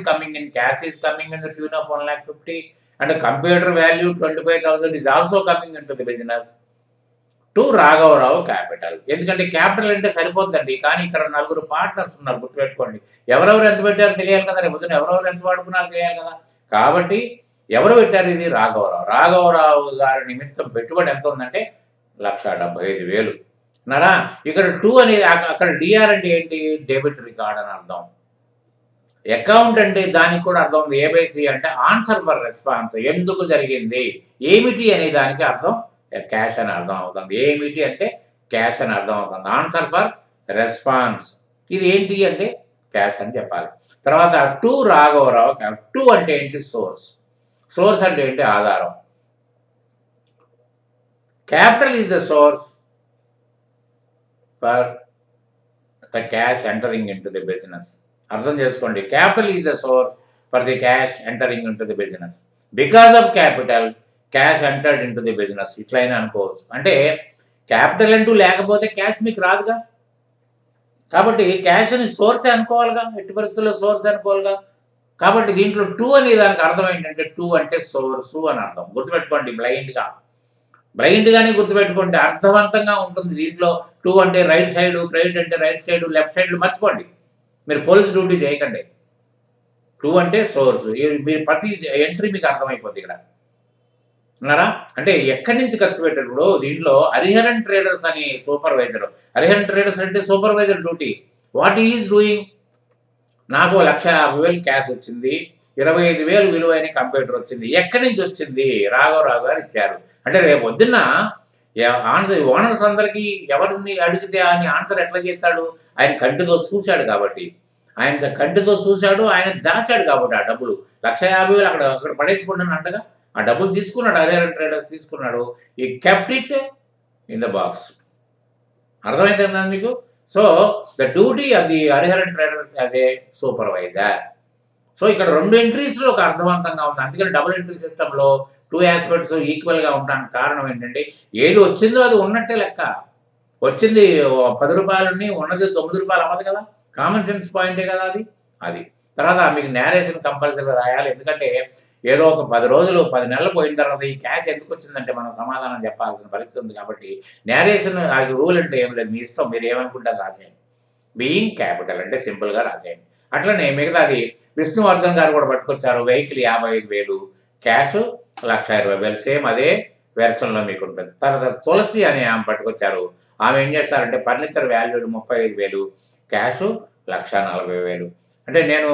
Speaker 1: coming in? Cash is coming in the tune of 1,50,000 and computer value 25,000 is also coming into the business to రాఘవరావు capital. ఎందుకంటే capital అంటే సరిపోద్దండి. కానీ ఇక్కడ నలుగురు partners ఉన్నారు గుర్తుపెట్టుకోండి. ఎవరెవరు ఎంత పెట్టారో తెలియాలి కదా! రేపొద్దున ఎవరెవరు ఎంత వాడుకున్నారో తెలియాలి కదా! కాబట్టి ఎవరు పెట్టారు ఇది? రాఘవరావు. రాఘవరావు గారి నిమిత్తం పెట్టుబడి ఎంత ఉందంటే 1,75,000. ఉన్నారా? ఇక్కడ 2 అనేది అక్కడ డీఆర్ అంటే ఏంటి? డెబిట్ రికార్డ్ అని అర్థం. అకౌంట్ అంటే దానికి కూడా అర్థం ఉంది. ఏబీసీ అంటే ఆన్సర్ ఫర్ రెస్పాన్స్. ఎందుకు జరిగింది? ఏమిటి అనే దానికి అర్థం క్యాష్ అని అర్థం అవుతుంది. ఏమిటి అంటే క్యాష్ అని అర్థం అవుతుంది. Answer for response. ఇది ఏంటి అంటే క్యాష్ అని చెప్పాలి. తర్వాత 2 రాఘవరావు. 2 అంటే ఏంటి? సోర్స్. సోర్స్ అంటే ఏంటి? ఆధారం. Capital is the source for the cash entering into the business. అర్థం చేసుకోండి. Capital is the source for the cash entering into the business. Because of capital cash entered into the business. ఇట్లయినా అనుకోవచ్చు. అంటే capital అంటూ లేకపోతే cash మీకు రాదుగా. కాబట్టి క్యాష్‌ని సోర్సే అనుకోవాలిగా. ఎట్టి పరిస్థితుల్లో సోర్స్ అనుకోవాలిగా. కాబట్టి దీంట్లో 2 అనే దానికి అర్థం ఏంటంటే 2 అంటే సోర్సు అని అర్థం. గుర్తుపెట్టుకోండి బ్లైండ్‌గానే గుర్తుపెట్టుకోండి. అర్థవంతంగా ఉంటుంది. దీంట్లో 2 అంటే రైట్ సైడు, క్రెడిట్ అంటే రైట్ సైడు, లెఫ్ట్ సైడ్‌లు మర్చిపోండి. మీరు పోలీస్ డ్యూటీ చేయకండి. 2 అంటే సోర్స్. మీరు ప్రతి ఎంట్రీ మీకు అర్థమైపోద్ది ఇక్కడ. ఉన్నారా? అంటే ఎక్కడి నుంచి ఖర్చు పెట్టారు? ఇప్పుడు దీంట్లో హరిహరన్ ట్రేడర్స్ అని సూపర్వైజర్. హరిహరన్ ట్రేడర్స్ అంటే supervisor duty. What he is doing? నాకు 1,50,000 క్యాష్ వచ్చింది. 25,000 విలువైన కంప్యూటర్ వచ్చింది. ఎక్కడి నుంచి వచ్చింది? రాఘవరావు గారు ఇచ్చారు. అంటే రేపు పొద్దున్న ఆన్సర్ ఓనర్స్ అందరికీ ఎవరిని అడిగితే అని ఆన్సర్ ఎట్లా చేస్తాడు? ఆయన కంటితో చూశాడు కాబట్టి. ఆయన కంటితో చూశాడు. ఆయన దాచాడు కాబట్టి ఆ డబ్బులు. 1,50,000 అక్కడ పడేసుకుంటున్నాను అంటగా. ఆ డబ్బులు తీసుకున్నాడు. హరిహరన్ ట్రేడర్స్ తీసుకున్నాడు. ఈ kept it in the box. అర్థమైందా మీకు? So, the duty of the Hariharan traders as a supervisor. So ఇక్కడ 2 ఎంట్రీస్‌లో ఒక అర్థవంతంగా ఉంది. అందుకని డబుల్ ఎంట్రీ సిస్టమ్‌లో 2 యాస్పెక్ట్స్ ఈక్వల్‌గా ఉండడానికి కారణం ఏంటంటే, ఏది వచ్చిందో అది ఉన్నట్టే లెక్క. వచ్చింది రూ. 10 ఉన్నది రూ. 9 అవ్వదు కదా! కామన్ సెన్స్ పాయింటే కదా అది. అది. తర్వాత మీకు నేరేషన్ కంపల్సరీ రాయాలి. ఎందుకంటే ఏదో ఒక 10 రోజులు, 10 నెలలు పోయిన తర్వాత ఈ క్యాష్ ఎందుకొచ్చిందంటే మనం సమాధానం చెప్పాల్సిన పరిస్థితి ఉంది కాబట్టి నేరేషన్ అది రూల్ అంటే ఏం లేదు. మీ ఇష్టం మీరు ఏమనుకుంటే అది రాసేయండి. బీయింగ్ క్యాపిటల్ అంటే సింపుల్‌గా రాసేయండి. అట్లనే మిగతాది విష్ణువర్ధన్ గారు కూడా పట్టుకొచ్చారు. వెహికల్ 55,000 క్యాష్ 1,20,000 సేమ్ అదే వెర్షన్‌లో మీకుంటది. తర్వాత తులసి అనే ఆమె పట్టుకొచ్చారు. ఆమె ఏం చేస్తారంటే ఫర్నిచర్ వాల్యూడ్ 35,000 క్యాష్ 1,40,000 అంటే నేను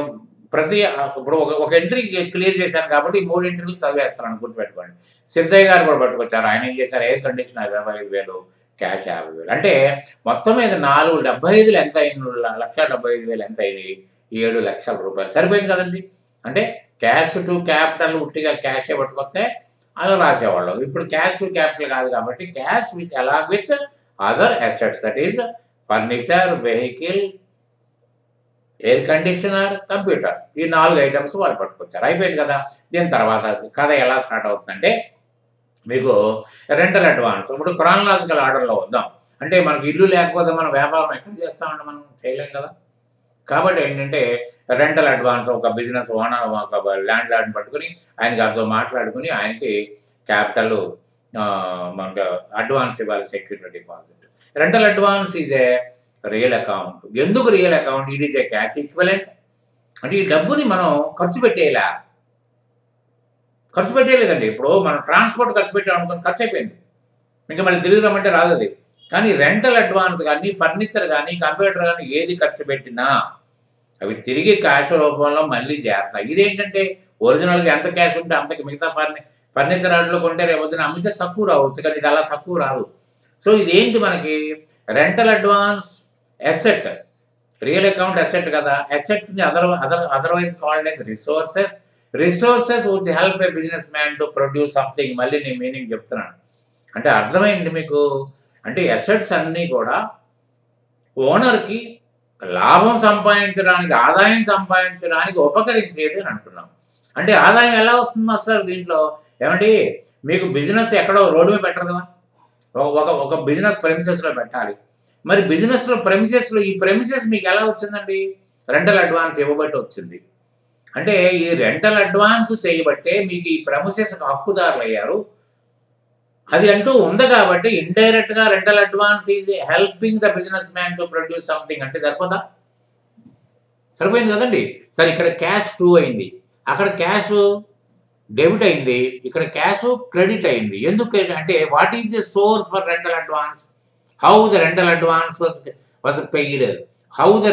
Speaker 1: ప్రతి ఇప్పుడు ఒక ఎంట్రీ క్లియర్ చేశాను కాబట్టి ఈ 3 ఎంట్రీలు చదివేస్తున్నాను గుర్తుపెట్టుకోండి. సిద్ధయ్య గారు కూడా పట్టుకొచ్చారు. ఆయన ఏం చేశారు ఎయిర్ కండిషనర్ 25,000 క్యాష్ 50,000 అంటే మొత్తం మీద 475 ఎంత అయింది 1,75,000 ఎంత అయింది 7,00,000 రూపాయలు సరిపోయింది కదండి. అంటే క్యాష్ టు క్యాపిటల్ ఉట్టిగా క్యాషే పట్టుకొస్తే అలా రాసేవాళ్ళం. ఇప్పుడు క్యాష్ టు క్యాపిటల్ కాదు కాబట్టి cash with along with other assets that is furniture, vehicle, air conditioner, computer ఈ 4 ఐటమ్స్ వాళ్ళు పట్టుకొచ్చారు. అయిపోయింది కదా! దీని తర్వాత కథ ఎలా స్టార్ట్ అవుతుందంటే మీకు రెంటల్ అడ్వాన్స్ ఇప్పుడు క్రానలాజికల్ ఆర్డర్‌లో వద్దాం. అంటే మనకు ఇల్లు లేకపోతే మనం వ్యాపారం ఎక్కడ చేస్తామండి మనం చేయలేం కదా! కాబట్టి ఏంటంటే రెంటల్ అడ్వాన్స్ ఒక బిజినెస్ ఓనర్ ఒక ల్యాండ్ లార్డ్‌ని పట్టుకొని ఆయన గారితో మాట్లాడుకొని ఆయనకి క్యాపిటల్ మనకు అడ్వాన్స్ ఇవ్వాలి security deposit. Rental advance is a real account. ఎందుకు real account? It is a cash equivalent. అంటే ఈ డబ్బుని మనం ఖర్చు పెట్టేయలా. ఖర్చు పెట్టేయలేదండి. ఇప్పుడు మనం ట్రాన్స్‌పోర్ట్ ఖర్చు పెట్టామనుకోండి ఖర్చయిపోయింది. ఇంక మళ్ళీ తిరిగి రమ్మంటే రాదది. కానీ రెంటల్ అడ్వాన్స్ గాని, ఫర్నిచర్ గాని, కంప్యూటర్ గాని ఏది ఖర్చు పెట్టినా అవి తిరిగి క్యాష్ రూపంలో మళ్ళీ చేరతాయి. ఇదేంటంటే ఒరిజినల్‌గా ఎంత క్యాష్ ఉంటే అంతకి మిగతా ఫర్నిచర్ ఆటిలో కొంటే రేపొద్దున అమ్మితే తక్కువ రావచ్చు. కానీ ఇది అలా తక్కువ రాదు. సో ఇదేంటి మనకి rental advance asset. Real account asset కదా! అసెట్‌ని otherwise called as resources. Resources which help a business man to produce something మళ్ళీ నేను మీనింగ్ చెప్తున్నాను. అంటే అర్థమైంది మీకు? అంటే అసెట్స్ అన్నీ కూడా ఓనర్‌కి లాభం సంపాదించడానికి, ఆదాయం సంపాదించడానికి ఉపకరించేది అని అంటున్నాం. అంటే ఆదాయం ఎలా వస్తుంది మాస్టర్ దీంట్లో? ఏవండీ మీకు బిజినెస్ ఎక్కడో రోడ్డు మీద పెట్టరు కదా! ఒక బిజినెస్ ప్రెమిసెస్‌లో పెట్టాలి. మరి ప్రెమిసెస్‌లో ఈ ప్రెమిసెస్ మీకు ఎలా వచ్చిందండి? రెంటల్ అడ్వాన్స్ ఇవ్వబట్టి వచ్చింది. అంటే ఈ రెంటల్ అడ్వాన్స్ చేయబట్టే మీకు ఈ ప్రెమిసెస్‌కి హక్కుదారులయ్యారు. అది అంటూ ఉంది కాబట్టి ఇండైరెక్ట్‌గా rental advance is helping the business man to produce something అంటే సరిపోదా? సరిపోయింది కదండీ! సరే ఇక్కడ క్యాష్ 2 అయింది. అక్కడ క్యాష్ డెబిట్ అయింది. ఇక్కడ క్యాష్ క్రెడిట్ అయింది. ఎందుకు అంటే what is the source for rental advance? How the rental advance was paid? How the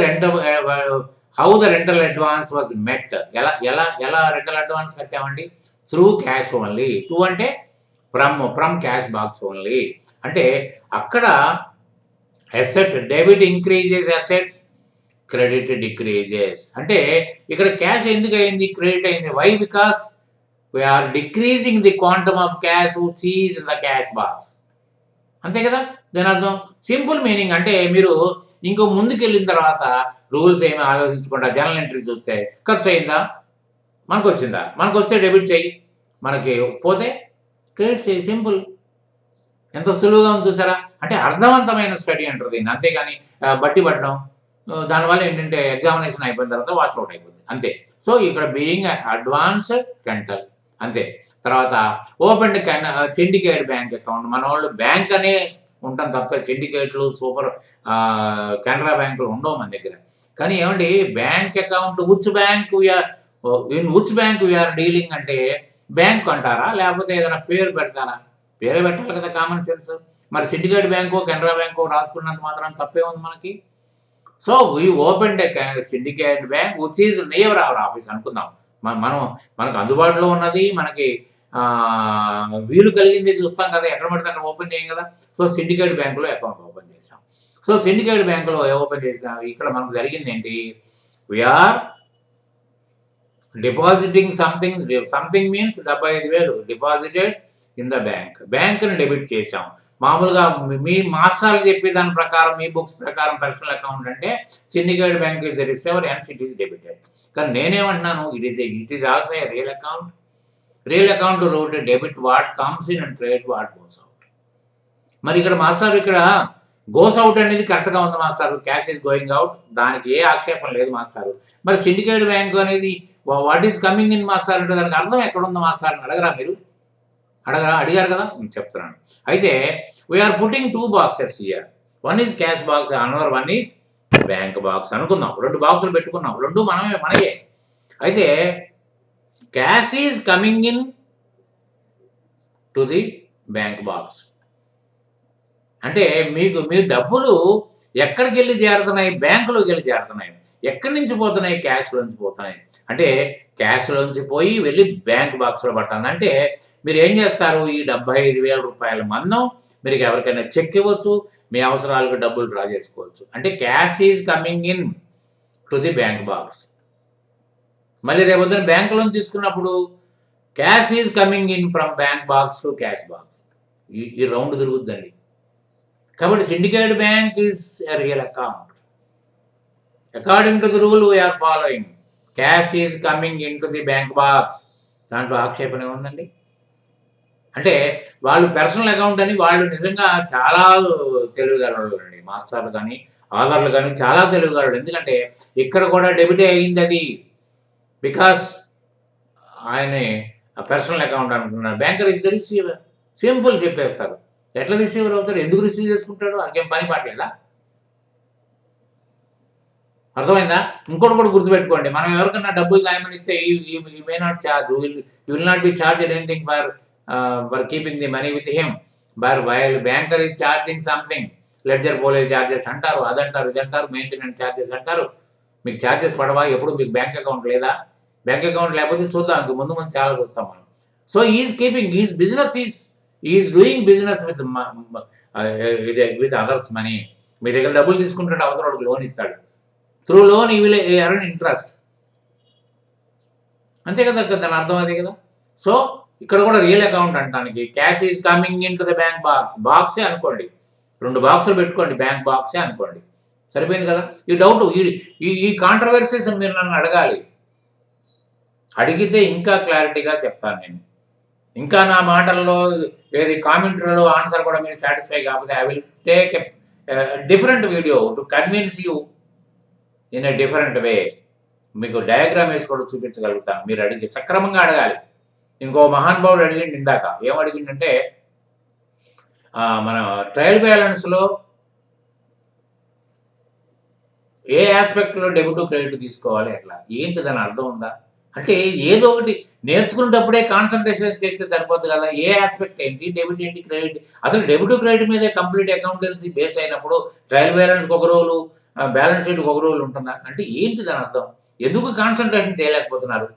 Speaker 1: rental advance was met? ఎలా రెంటల్ అడ్వాన్స్ కట్టామండి? Through cash only. 2 అంటే ఫ్రమ్ క్యాష్ బాక్స్ ఓన్లీ. అంటే అక్కడ asset debit increases assets, credit decreases. అంటే ఇక్కడ cash ఎందుకు అయింది? Credit అయింది. Why? Because we are decreasing the quantum of cash which is in the cash box. అంతే కదా దాని అర్థం. Simple meaning. అంటే మీరు ఇంకో ముందుకెళ్ళిన తర్వాత రూల్స్ ఏమి ఆలోచించకుండా జనరల్ ఎంట్రీ చూస్తే ఖర్చు అయిందా, మనకు వచ్చిందా, మనకు వస్తే డెబిట్ చేయి, మనకి పోతే క్రెడిట్ చేయి. సింపుల్. ఎంత సులువుగా ఉంది చూసారా? అంటే అర్థవంతమైన స్టడీ అంటారు దీన్ని. అంతేగాని బట్టి పట్టడం దానివల్ల ఏంటంటే ఎగ్జామినేషన్ అయిపోయిన తర్వాత వాష్అవుట్ అయిపోతుంది అంతే. సో ఇక్కడ బీయింగ్ అడ్వాన్స్ రెంటల్ అంతే. తర్వాత ఓపెన్ సిండికేట్ బ్యాంక్ అకౌంట్. మన వాళ్ళు బ్యాంక్ అనే ఉంటాం తప్ప సిండికేట్లు సూపర్ కెనరా బ్యాంకులు ఉండవు మన దగ్గర. కానీ ఏమండి bank account which bank in which bank we're dealing అంటే బ్యాంక్ అంటారా లేకపోతే ఏదైనా పేరు పెడతారా? పేరే పెట్టాలి కదా కామన్ సెన్స్. మరి సిండికేట్ బ్యాంకు కెనరా బ్యాంకు రాసుకున్నంత మాత్రం తప్పే ఉంది మనకి. So we open Syndicate bank which is near our office అనుకుందాం. మనకు అందుబాటులో ఉన్నది, మనకి వీలు కలిగింది చూస్తాం కదా, ఎక్కడ పడితే అక్కడ ఓపెన్ చేయం కదా. సో సిండికేట్ బ్యాంకులో అకౌంట్ ఓపెన్ చేసాం. సో సిండికేట్ బ్యాంకులో ఓపెన్ చేసాం. ఇక్కడ మనకు జరిగింది ఏంటి? We're depositing something means 75,000 deposited in the bank. బ్యాంక్ని డెబిట్ చేసాం. మామూలుగా మీ మాస్టర్లు చెప్పే దాని ప్రకారం మీ బుక్స్ ప్రకారం పర్సనల్ అకౌంట్ అంటే Syndicate bank is the receiver and it is debited. కానీ నేనేమంటున్నాను, it is also a real account. Real account rule debit what comes in and credit what goes out. మరి ఇక్కడ మాస్టర్ ఇక్కడ goes out అనేది కరెక్ట్గా ఉంది master, cash is going out, దానికి ఏ ఆక్షేపం లేదు మాస్టర్. మరి సిండికేట్ బ్యాంక్ అనేది what is coming in master అంటే దానికి అర్థం ఎక్కడుంది మాస్టర్ అని అడగరా మీరు? అడిగారు కదా, నేను చెప్తున్నాను. అయితే we're putting 2 boxes here. One is cash box, another one is bank box అనుకుందాం. 2 బాక్సులు పెట్టుకున్నాం, 2 మనయే. అయితే cash is coming in to the bank box అంటే మీ డబ్బులు ఎక్కడికి వెళ్ళి చేరుతున్నాయి? బ్యాంకులోకి వెళ్ళి చేరుతున్నాయి. ఎక్కడి నుంచి పోతున్నాయి? క్యాష్లోంచి పోతున్నాయి. అంటే క్యాష్లోంచి పోయి వెళ్ళి బ్యాంక్ బాక్స్లో పడుతుంది. అంటే మీరు ఏం చేస్తారు? ఈ 75,000 రూపాయల మందం మీరు ఎవరికైనా చెక్ ఇవ్వచ్చు, మీ అవసరాలకు డబ్బులు డ్రా చేసుకోవచ్చు. అంటే cash is coming in to the bank box. మళ్ళీ రేపొద్దున బ్యాంకులోంచి తీసుకున్నప్పుడు cash is coming in from bank box to cash box. ఈ రౌండ్ తిరుగుద్దండి. కాబట్టి Syndicate bank is a real account. According to the rule we're following. Cash is coming in to the bank box. దాంట్లో ఆక్షేపణ ఏముందండి? అంటే వాళ్ళు పర్సనల్ అకౌంట్ అని వాళ్ళు నిజంగా చాలా తెలివిగలవాళ్ళు అండి. మాస్టర్లు కానీ ఆధార్లు కానీ చాలా తెలివిగలవాళ్ళు. ఎందుకంటే ఇక్కడ కూడా డెబిటే అయ్యింది అది. బికాస్ ఆయన పర్సనల్ అకౌంట్ అనుకున్నారు. Banker is the receiver. Simple చెప్పేస్తారు. ఎట్లా రిసీవర్ అవుతాడు? ఎందుకు రిసీవ్ చేసుకుంటాడు? ఆయనకేం పని పాటలేదా? అర్థమైందా? ఇంకోటి కూడా గుర్తుపెట్టుకోండి, మనం ఎవరికన్నా డబ్బులు దాయమని ఇస్తే he may not charge, will not be charge anything for keeping the money with him. While banker is charging something. Ledger folio charges అంటారు, అదంటారు, ఇదంటారు, మెయింటెనెన్స్ ఛార్జెస్ అంటారు. మీకు ఛార్జెస్ పడవా? ఎప్పుడు మీకు బ్యాంక్ అకౌంట్ లేదా? బ్యాంక్ అకౌంట్ లేకపోతే చూద్దాం, ముందు చాలా చూస్తాం మనం. So is keeping is business is doing business with others money. మీ దగ్గర డబ్బులు తీసుకుంటాడు, అవసరం వాడికి లోన్ ఇస్తాడు. Through loan he will earn interest. అంతే కదా, దాని అర్థం అదే కదా. సో ఇక్కడ కూడా రియల్ అకౌంట్ అంటానికి cash is coming in to the bank box. బాక్సే అనుకోండి, 2 బాక్సులు పెట్టుకోండి, బ్యాంక్ బాక్సే అనుకోండి. సరిపోయింది కదా. ఈ డౌట్ ఈ కాంట్రవర్సీస్ మీరు నన్ను అడగాలి. అడిగితే ఇంకా క్లారిటీగా చెప్తాను నేను. ఇంకా నా మాటల్లో ఏది కామెంటరీలో ఆన్సర్ కూడా మీరు సాటిస్ఫై కాకపోతే I will take a different video to convince you in a different way. మీకు డయాగ్రామ్ వేసి కూడా చూపించగలుగుతాను. మీరు అడిగి సక్రమంగా అడగాలి. ఇంకో మహానుభావుడు అడిగిండి ఇందాక, ఏం అడిగిందంటే మన ట్రయల్ బ్యాలెన్స్లో ఏ ఆస్పెక్ట్లో డెబిట్ క్రెడిట్ తీసుకోవాలి, ఎట్లా ఏంటి దాని అర్థం ఉందా? అంటే ఏదో ఒకటి నేర్చుకునేటప్పుడే కాన్సన్ట్రేషన్ చేస్తే సరిపోద్ది కదా. ఏ ఆస్పెక్ట్ ఏంటి, డెబిట్ ఏంటి, క్రెడిట్, అసలు డెబిట్ క్రెడిట్ మీదే కంప్లీట్ అకౌంటెన్సీ బేస్ అయినప్పుడు ట్రయల్ బ్యాలెన్స్కి ఒక రోజు, బ్యాలెన్స్ షీట్కి ఒక రోజు ఉంటుందా? అంటే ఏంటి దాని అర్థం? ఎందుకు కాన్సన్ట్రేషన్ చేయలేకపోతున్నారు?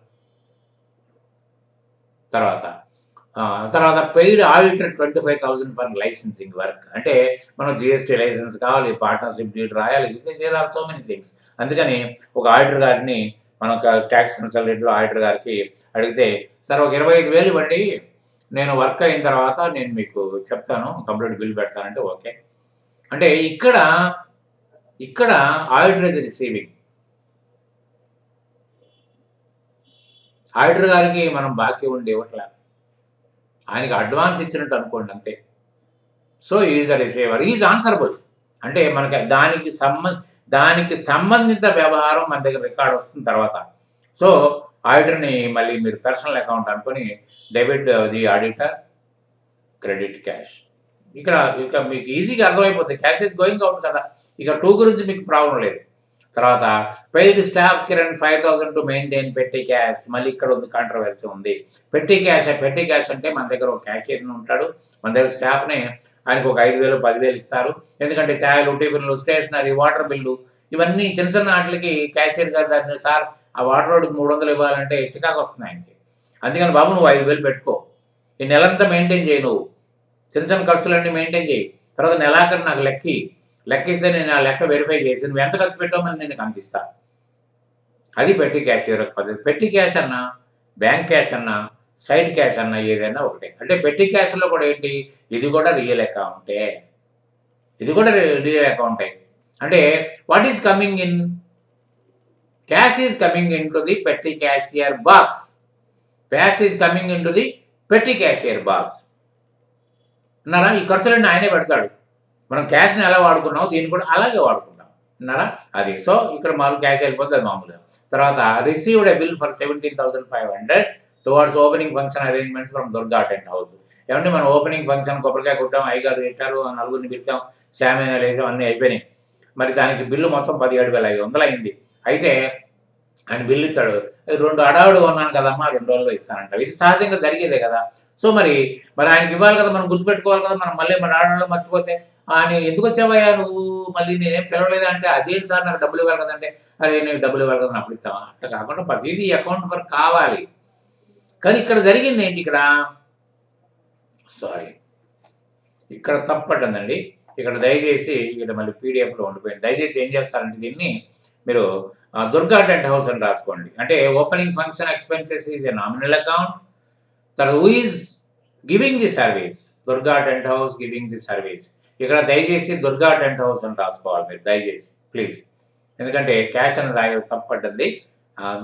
Speaker 1: తర్వాత paid auditor 25,000 for licensing work. అంటే మనం జిఎస్టీ లైసెన్స్ కావాలి, పార్ట్నర్షిప్ డీడ్ రాయాలి, there are so many things. అందుకని ఒక ఆడిటర్ గారిని మనం ట్యాక్స్ కన్సల్టెంట్లో ఆడిటర్ గారికి అడిగితే, సార్ ఒక 25,000 ఇవ్వండి, నేను వర్క్ అయిన తర్వాత నేను మీకు చెప్తాను, కంప్లీట్ బిల్ పెడతానంటే ఓకే. అంటే ఇక్కడ ఆడిటర్ ఇస్ రిసీవింగ్. ఆడిటర్ గారికి మనం బాకీ ఉండి ఇవ్వట్లే, ఆయనకి అడ్వాన్స్ ఇచ్చినట్టు అనుకోండి అంతే. So is the receiver, is answerable. అంటే మనకి దానికి సంబంధిత వ్యవహారం మన దగ్గర రికార్డ్ వస్తుంది తర్వాత. సో ఆడిటర్ని మళ్ళీ మీరు పర్సనల్ అకౌంట్ అనుకొని debit the auditor, credit cash. ఇక మీకు ఈజీగా అర్థమైపోతుంది. క్యాష్ ఇస్ గోయింగ్ అవుట్ కదా. ఇక 2 గురించి మీకు ప్రాబ్లం లేదు. తర్వాత paid staff Kiran 5,000 to maintain పెట్టి క్యాష్. మళ్ళీ ఇక్కడ ఉంది కాంట్రవర్సీ ఉంది. పెట్టి క్యాష్ అంటే మన దగ్గర ఒక క్యాషియర్ ఉంటాడు, మన దగ్గర స్టాఫ్ని ఆయనకు ఒక 5,000 10,000 ఇస్తారు. ఎందుకంటే ఛాయలు, టిఫిన్లు, స్టేషనరీ, వాటర్ బిల్లు, ఇవన్నీ చిన్న వాటికి క్యాషియర్ గారు దాన్ని, సార్ ఆ వాటర్ రోడ్కి 300 ఇవ్వాలంటే చికాకు వస్తుంది ఆయనకి. అందుకని బాబు నువ్వు 5,000 పెట్టుకో, ఈ నెలంతా మెయింటైన్ చేయి, నువ్వు చిన్న ఖర్చులన్నీ మెయింటైన్ చేయి, తర్వాత నెలాఖరు నాకు లెక్కిస్తే నేను ఆ లెక్క వెరిఫై చేసి నువ్వు ఎంత ఖర్చు పెట్టామని నేను అందిస్తాను. అది పెట్టి క్యాషియర్ పద్ధతి. పెట్టి క్యాష్ అన్నా, బ్యాంక్ క్యాష్ అన్నా సైడ్ క్యాష్ అన్న ఏదైనా ఒకటే. అంటే పెట్టి క్యాష్లో కూడా ఏంటి, ఇది కూడా రియల్ అకౌంటే, ఇది కూడా రియల్ అకౌంటే. అంటే what is coming in, cash is coming in to the petty cashier box, cash is coming in to the petty cashier box అన్నారా. ఈ ఖర్చులన్నీ ఆయనే పెడతాడు. మనం క్యాష్ని ఎలా వాడుకున్నాం దీన్ని కూడా అలాగే వాడుకుంటాం అన్నారా. అది సో ఇక్కడ మామూలు క్యాష్ వెళ్ళిపోతుంది మామూలుగా. తర్వాత received a bill for 17,500 towards opening function arrangements from Durga tent house. ఏమంటే మనం ఓపెనింగ్ ఫంక్షన్ కొబ్బరికాయ కొట్టాం, అయ్యగారు పెట్టారు, నలుగురిని పిలిచాం, శామేనా వేసాం, అన్నీ అయిపోయినాయి. మరి దానికి బిల్లు మొత్తం 17,500 అయింది. అయితే ఆయన బిల్లు ఇస్తాడు, 2 అడావుడు ఉన్నాను కదమ్మా 2 రోజుల్లో ఇస్తానంటారు. ఇది సహజంగా జరిగేదే కదా. సో మరి ఆయనకి ఇవ్వాలి కదా, మనం గుర్తుపెట్టుకోవాలి కదా. మనం మళ్ళీ మన ఆడవాళ్ళు మర్చిపోతే అని ఎందుకు వచ్చావయ్యా నువ్వు, మళ్ళీ నేనేం పిలవలేదా అంటే, అదేంటి సార్ నాకు డబ్బులు ఇవ్వాలి కదంటే, అరే నేను డబ్బులు ఇవ్వాలి కదా అప్పుడు ఇస్తావా. అట్లా కాకుండా ప్రతిదీ అకౌంట్ ఫర్ కావాలి. కానీ ఇక్కడ జరిగింది ఏంటి, ఇక్కడ తప్పటందండి. ఇక్కడ దయచేసి ఇక్కడ మళ్ళీ పీడిఎఫ్లో ఉండిపోయింది. దయచేసి ఏం చేస్తారంటే దీన్ని మీరు దుర్గా టెంట్ హౌస్ అని రాసుకోండి. అంటే opening function expenses is a nominal account. తర్వాత who is giving the service, Durga tent house giving the service. ఇక్కడ దయచేసి దుర్గా టెంట్ హౌస్ అని రాసుకోవాలి మీరు దయచేసి ప్లీజ్. ఎందుకంటే క్యాష్ అని తప్పట్టింది,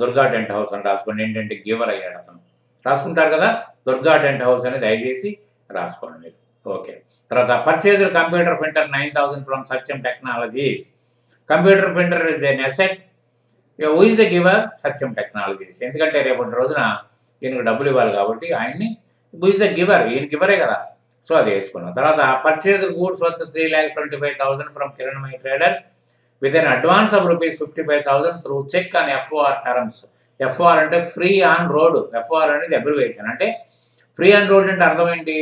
Speaker 1: దుర్గా టెంట్ హౌస్ అని రాసుకోండి. ఏంటంటే గివర్ అయ్యాడు అతను. రాసుకుంటారు కదా, దుర్గా టెంట్ హౌస్ అని దయచేసి రాసుకోండి మీరు. ఓకే. తర్వాత purchase computer printer 9,000 from Satyam Technologies. Computer printer is an asset. Who is the giver, Satyam Technologies. ఎందుకంటే రేపటి రోజున ఈయనకు డబ్బులు ఇవ్వాలి కాబట్టి ఆయన్ని, హూ ఇస్ ద గివర్, ఈయన గివరే కదా. సో అది వేసుకున్నాం. తర్వాత purchase goods worth 3,25,000 from Kiranmayi traders with an advance of ₹55,000 through cheque on FOR terms. FOR అంటే ఫ్రీ ఆన్ రోడ్. ఎఫ్ఓఆర్ అనేది అబ్రివేషన్. అంటే ఫ్రీ ఆన్ రోడ్ అంటే అర్థం ఏంటి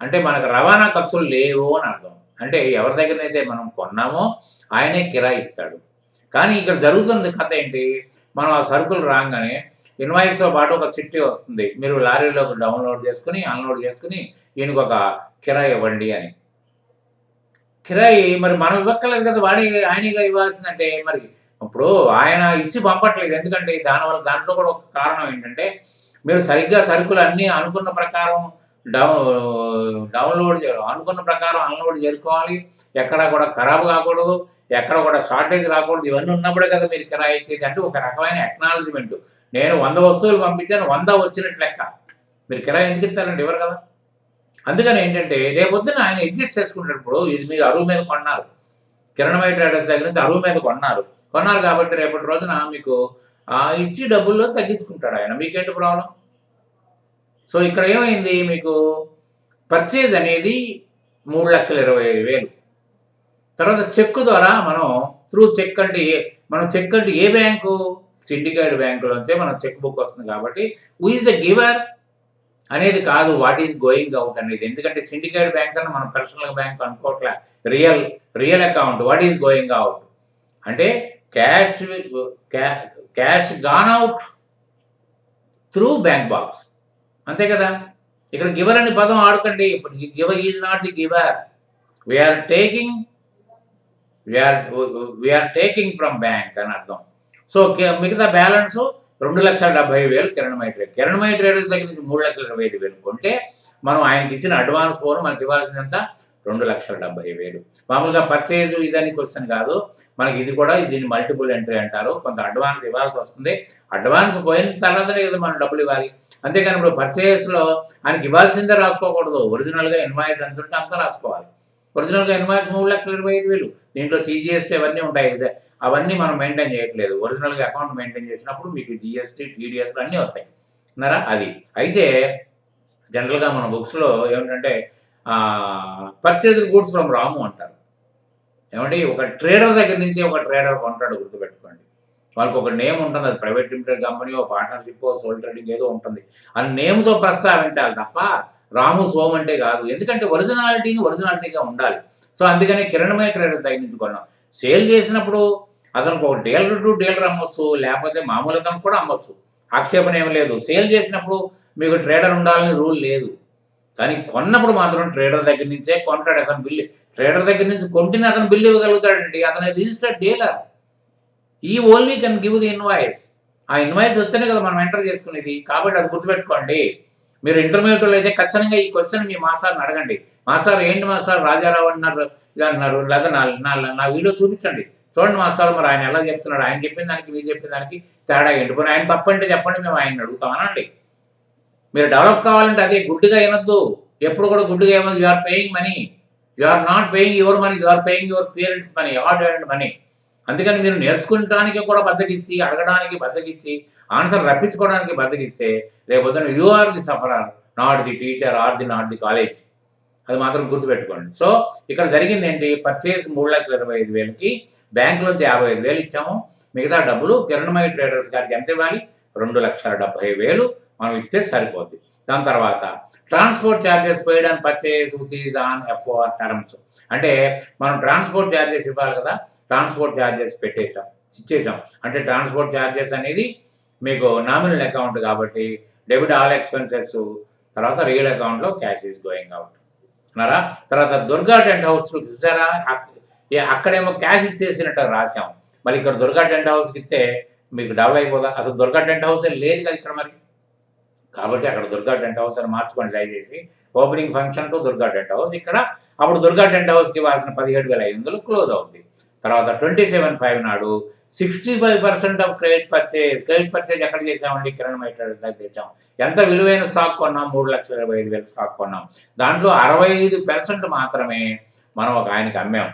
Speaker 1: అంటే మనకు రవాణా ఖర్చులు లేవు అని అర్థం. అంటే ఎవరి దగ్గరనైతే మనం కొన్నామో ఆయనే కిరాయి ఇస్తాడు. కానీ ఇక్కడ జరుగుతున్న కథ ఏంటి, మనం ఆ సరుకులు రాగానే ఇన్వాయిస్తో పాటు ఒక చిట్టి వస్తుంది, మీరు లారీలోకి డౌన్లోడ్ చేసుకుని అన్లోడ్ చేసుకుని ఈయనకు ఒక కిరాయి ఇవ్వండి అని. కిరాయి మరి మనం ఇవ్వక్కర్లేదు కదా, ఆయనగా ఇవ్వాల్సిందంటే మరి ఇప్పుడు ఆయన ఇచ్చి పంపట్లేదు. ఎందుకంటే దాంట్లో కూడా ఒక కారణం ఏంటంటే, మీరు సరిగ్గా సరుకులు అన్నీ అనుకున్న ప్రకారం డౌన్లోడ్ చేయడం, అనుకున్న ప్రకారం అన్లోడ్ చేసుకోవాలి, ఎక్కడ కూడా ఖరాబ్ కాకూడదు, ఎక్కడ కూడా షార్టేజ్ రాకూడదు. ఇవన్నీ ఉన్నప్పుడే కదా మీరు కిరాయి ఇచ్చేది. అంటే ఒక రకమైన అక్నాలజ్మెంట్. నేను 100 వస్తువులు పంపించాను, 100 వచ్చినట్టు లెక్క. మీరు కిరాయి ఎందుకు ఇస్తారండి, ఎవరు కదా. అందుకని ఏంటంటే రేపొద్దున ఆయన అడ్జస్ట్ చేసుకుంటున్నప్పుడు, ఇది మీరు అరువు మీద కొన్నారు, కిరణమై ట్రేడర్స్ దగ్గర నుంచి అరువు మీద కొన్నారు కాబట్టి రేపటి రోజున మీకు ఇచ్చి డబ్బుల్లో తగ్గించుకుంటాడు ఆయన. మీకేంటి ప్రాబ్లం. సో ఇక్కడ ఏమైంది, మీకు పర్చేజ్ అనేది 3,25,000. తర్వాత చెక్ ద్వారా మనం త్రూ చెక్ అంటే మనం చెక్ అంటే ఏ బ్యాంకు, సిండికేట్ బ్యాంకులోంచే మన చెక్ బుక్ వస్తుంది కాబట్టి హూ ఈజ్ ద గివర్ అనేది కాదు, వాట్ ఈజ్ గోయింగ్ అవుట్ అనేది. ఎందుకంటే సిండికేట్ బ్యాంక్ అన్న మనం పర్సనల్ బ్యాంక్ అనుకోవట్లే, real account. What is going out అంటే cash gone out through bank box, అంతే కదా. ఇక్కడ గివర్ అనే పదం ఆడుకండి. Giver is not the giver, we're taking from bank అని అర్థం. సో మిగతా బ్యాలెన్స్ 2,70,000 కిరణమై ట్రేడర్స్ దగ్గర నుంచి 3,25,000 కొంటే మనం ఆయనకి ఇచ్చిన అడ్వాన్స్ పోను మనకి ఇవ్వాల్సినంత 2,70,000. మామూలుగా పర్చేజ్ ఇదని క్వశ్చన్ కాదు మనకి, ఇది కూడా దీన్ని మల్టిపుల్ ఎంట్రీ అంటారు. కొంత అడ్వాన్స్ ఇవ్వాల్సి వస్తుంది, అడ్వాన్స్ పోయిన తర్వాతనే కదా మనం డబ్బులు ఇవ్వాలి. అంతేకాని ఇప్పుడు పర్చేస్లో ఆయనకి ఇవ్వాల్సిందే రాసుకోకూడదు. ఒరిజినల్గా ఇన్వాయిస్ ఎంత ఉంటే అంతా రాసుకోవాలి. ఒరిజినల్గా ఇన్వాయిస్ 3,25,000. దీంట్లో సిజిఎస్టీ అవన్నీ ఉంటాయి కదా, అవన్నీ మనం మెయింటైన్ చేయట్లేదు. ఒరిజినల్గా అకౌంట్ మెయింటైన్ చేసినప్పుడు మీకు జిఎస్టీ టీడీఎస్లు అన్నీ వస్తాయి అన్నారా. అది అయితే జనరల్గా మన బుక్స్లో ఏమిటంటే పర్చేజ్ గూడ్స్ ఫ్రమ్ రాము అంటారు. ఏమంటే ఒక ట్రేడర్ దగ్గర నుంచి ఒక ట్రేడర్ కొంటాడు, గుర్తుపెట్టుకోండి. వాళ్ళకి ఒక నేమ్ ఉంటుంది, అది private limited company, partnership, sole trading ఏదో ఉంటుంది. ఆ నేమ్తో ప్రస్తావించాలి తప్ప రాము సోమ్ అంటే కాదు. ఎందుకంటే ఒరిజినాలిటీగా ఉండాలి. సో అందుకనే కిరణమై ట్రేడర్స్ దగ్గర నుంచి కొన్నాం. సేల్ చేసినప్పుడు అతనికి ఒక డీలర్ టు డీలర్ అమ్మొచ్చు, లేకపోతే మామూలు అతను కూడా అమ్మొచ్చు, ఆక్షేపణ ఏమి లేదు. సేల్ చేసినప్పుడు మీకు ట్రేడర్ ఉండాలని రూల్ లేదు. కానీ కొన్నప్పుడు మాత్రం ట్రేడర్ దగ్గర నుంచే కొంటాడు. అతను బిల్లు ట్రేడర్ దగ్గర నుంచి కొంటేనే అతను బిల్లు ఇవ్వగలుగుతాడండి. అతను రిజిస్టర్డ్ డీలర్. ఈ only can give the invoice. ఆ ఇన్వాయిస్ వస్తేనే కదా మనం ఎంటర్ చేసుకునేది. కాబట్టి అది గుర్తుపెట్టుకోండి. మీరు ఇంటర్మీడియట్లో అయితే ఖచ్చితంగా ఈ క్వశ్చన్ మీ మాస్టర్ని అడగండి. మాస్టర్ ఏంటి మాస్టర్ రాజారావు అన్నారు ఇది అన్నారు, లేదా నా నా నా వీడియో చూపించండి. చూడండి మాస్టర్ మరి ఆయన ఎలా చెప్తున్నాడు, ఆయన చెప్పిన దానికి మీరు చెప్పిన దానికి తేడా ఏంటి, పోనీ ఆయన తప్పంటే చెప్పండి, మేము ఆయన్ని అడుగుతాం అనండి. మీరు డెవలప్ కావాలంటే అదే గుడ్డిగా వినొద్దు. ఎప్పుడు కూడా గుడ్డిగా ఏమొద్దు. You are paying money, you are not paying your money, you are paying your parents money, hard earned money. అందుకని మీరు నేర్చుకోవడానికి కూడా బద్దకిచ్చి, అడగడానికి బద్దకిచ్చి, ఆన్సర్ రప్పించుకోవడానికి బద్దకిస్తే రేపొద్దున you are the sufferer, not the teacher or the not the college. అది మాత్రం గుర్తుపెట్టుకోండి. సో ఇక్కడ జరిగింది ఏంటి, పర్చేజ్ 3,25,000కి బ్యాంకులోంచి 55,000 ఇచ్చాము. మిగతా డబ్బులు కిరణమయి ట్రేడర్స్ గారికి ఎంత ఇవ్వాలి, 2,70,000 మనం ఇస్తే సరిపోద్ది. దాని తర్వాత transport charges paid and purchase which is on FOR terms. అంటే మనం ట్రాన్స్పోర్ట్ ఛార్జెస్ ఇవ్వాలి కదా, ట్రాన్స్పోర్ట్ ఛార్జెస్ ఇచ్చేసాం. అంటే ట్రాన్స్పోర్ట్ ఛార్జెస్ అనేది మీకు నామినల్ అకౌంట్ కాబట్టి డెబిట్ ఆల్ ఎక్స్పెన్సెస్, తర్వాత రియల్ అకౌంట్లో క్యాష్ ఈజ్ గోయింగ్ అవుట్ అన్నారా. తర్వాత దుర్గా టెంట్ హౌస్ చూసారా, అక్కడేమో క్యాష్ ఇచ్చేసినట్టు రాసాం. మరి ఇక్కడ దుర్గా టెంట్ హౌస్కి ఇస్తే మీకు డబుల్ అయిపోదా, అసలు దుర్గా టెంట్ హౌస్ లేదు కదా ఇక్కడ మరి. కాబట్టి అక్కడ దుర్గా టెంట్ హౌస్ అని మార్చుకోండి దయచేసి. Opening function to Durga tent house ఇక్కడ. అప్పుడు దుర్గా టెంట్ హౌస్కి ఇవ్వాల్సిన 17,500 క్లోజ్ అవుతుంది. తర్వాత 27/5 నాడు 65% ఆఫ్ క్రెడిట్ పర్చేజ్ ఎక్కడ చేసామండి, కిరణమయి ట్రేడర్స్ దగ్గర తెచ్చాం. ఎంత విలువైన స్టాక్ కొన్నాం, 3,25,000 స్టాక్ కొన్నాం. దాంట్లో 65% మాత్రమే మనం ఒక ఆయనకి అమ్మాం.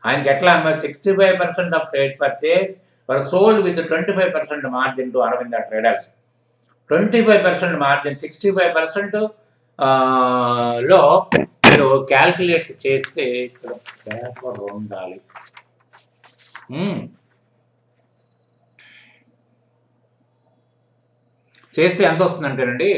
Speaker 1: ఆయనకి ఎట్లా అమ్మాం, 65% of credit purchase were sold with 25% margin to Aravinda traders. 25% margin, 65% లో మీరు క్యాల్కులేట్ చేస్తే ఇక్కడ పేపర్ ఉండాలి. చేస్తే ఎంత వస్తుందంటేనండి,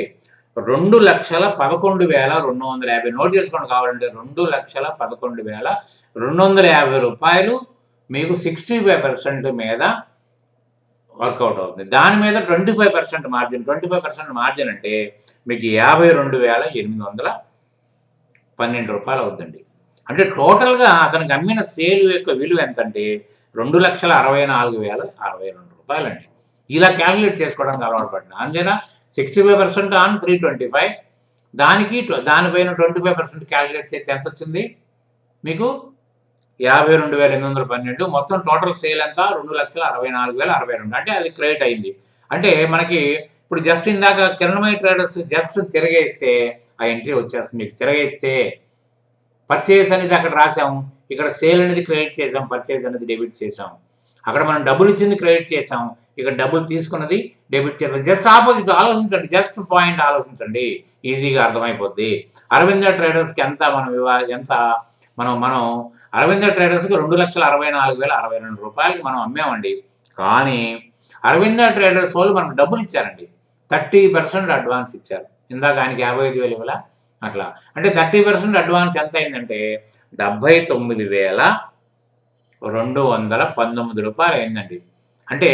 Speaker 1: 2,11,250 నోట్ చేసుకోండి కావాలంటే. 2,11,250 రూపాయలు మీకు 65% మీద వర్కౌట్ అవుతుంది. దాని మీద 25% మార్జిన్. 25% మార్జిన్ అంటే మీకు 52,812 రూపాయలు అవుతుందండి. అంటే టోటల్గా అతనికి అమ్మిన సేల్ యొక్క విలువ ఎంత అంటే 2,64,062 రూపాయలండి. ఇలా క్యాలిక్యులేట్ చేసుకోవడానికి అలవాటు పడిన. అంతేనా, 65% ఆన్ 325, దానిపైన 25% క్యాలిక్యులేట్ చేస్తే ఎంత వచ్చింది మీకు, 52,812. మొత్తం టోటల్ సేల్ ఎంత, 2,64,062. అంటే అది క్రెడిట్ అయింది. అంటే మనకి ఇప్పుడు జస్ట్ ఇందాక కిరణమయి ట్రేడర్స్ జస్ట్ తిరగేస్తే ఆ ఎంట్రీ వచ్చేస్తుంది మీకు. తిరగేస్తే పర్చేస్ అనేది అక్కడ రాసాము, ఇక్కడ సేల్ అనేది క్రెడిట్ చేసాం, పర్చేస్ అనేది డెబిట్ చేసాం. అక్కడ మనం డబ్బులు ఇచ్చింది క్రెడిట్ చేసాం, ఇక్కడ డబ్బులు తీసుకున్నది డెబిట్ చేసాం. జస్ట్ ఆపోజిట్ ఆలోచించండి, జస్ట్ పాయింట్ ఆలోచించండి, ఈజీగా అర్థమైపోద్ది. అరవింద ట్రేడర్స్కి ఎంత మనం అరవింద ట్రేడర్స్కి 2,64,062 రూపాయలకి మనం అమ్మామండి. కానీ అరవింద ట్రేడర్స్ వాళ్ళు మనకు డబ్బులు ఇచ్చారండి, 30% అడ్వాన్స్ ఇచ్చారు. ఇందాక ఆయనకి 55,000 ఇవ్వాల అట్లా. అంటే 30% అడ్వాన్స్ ఎంత అయిందంటే 79,219 రూపాయలు అయిందండి. అంటే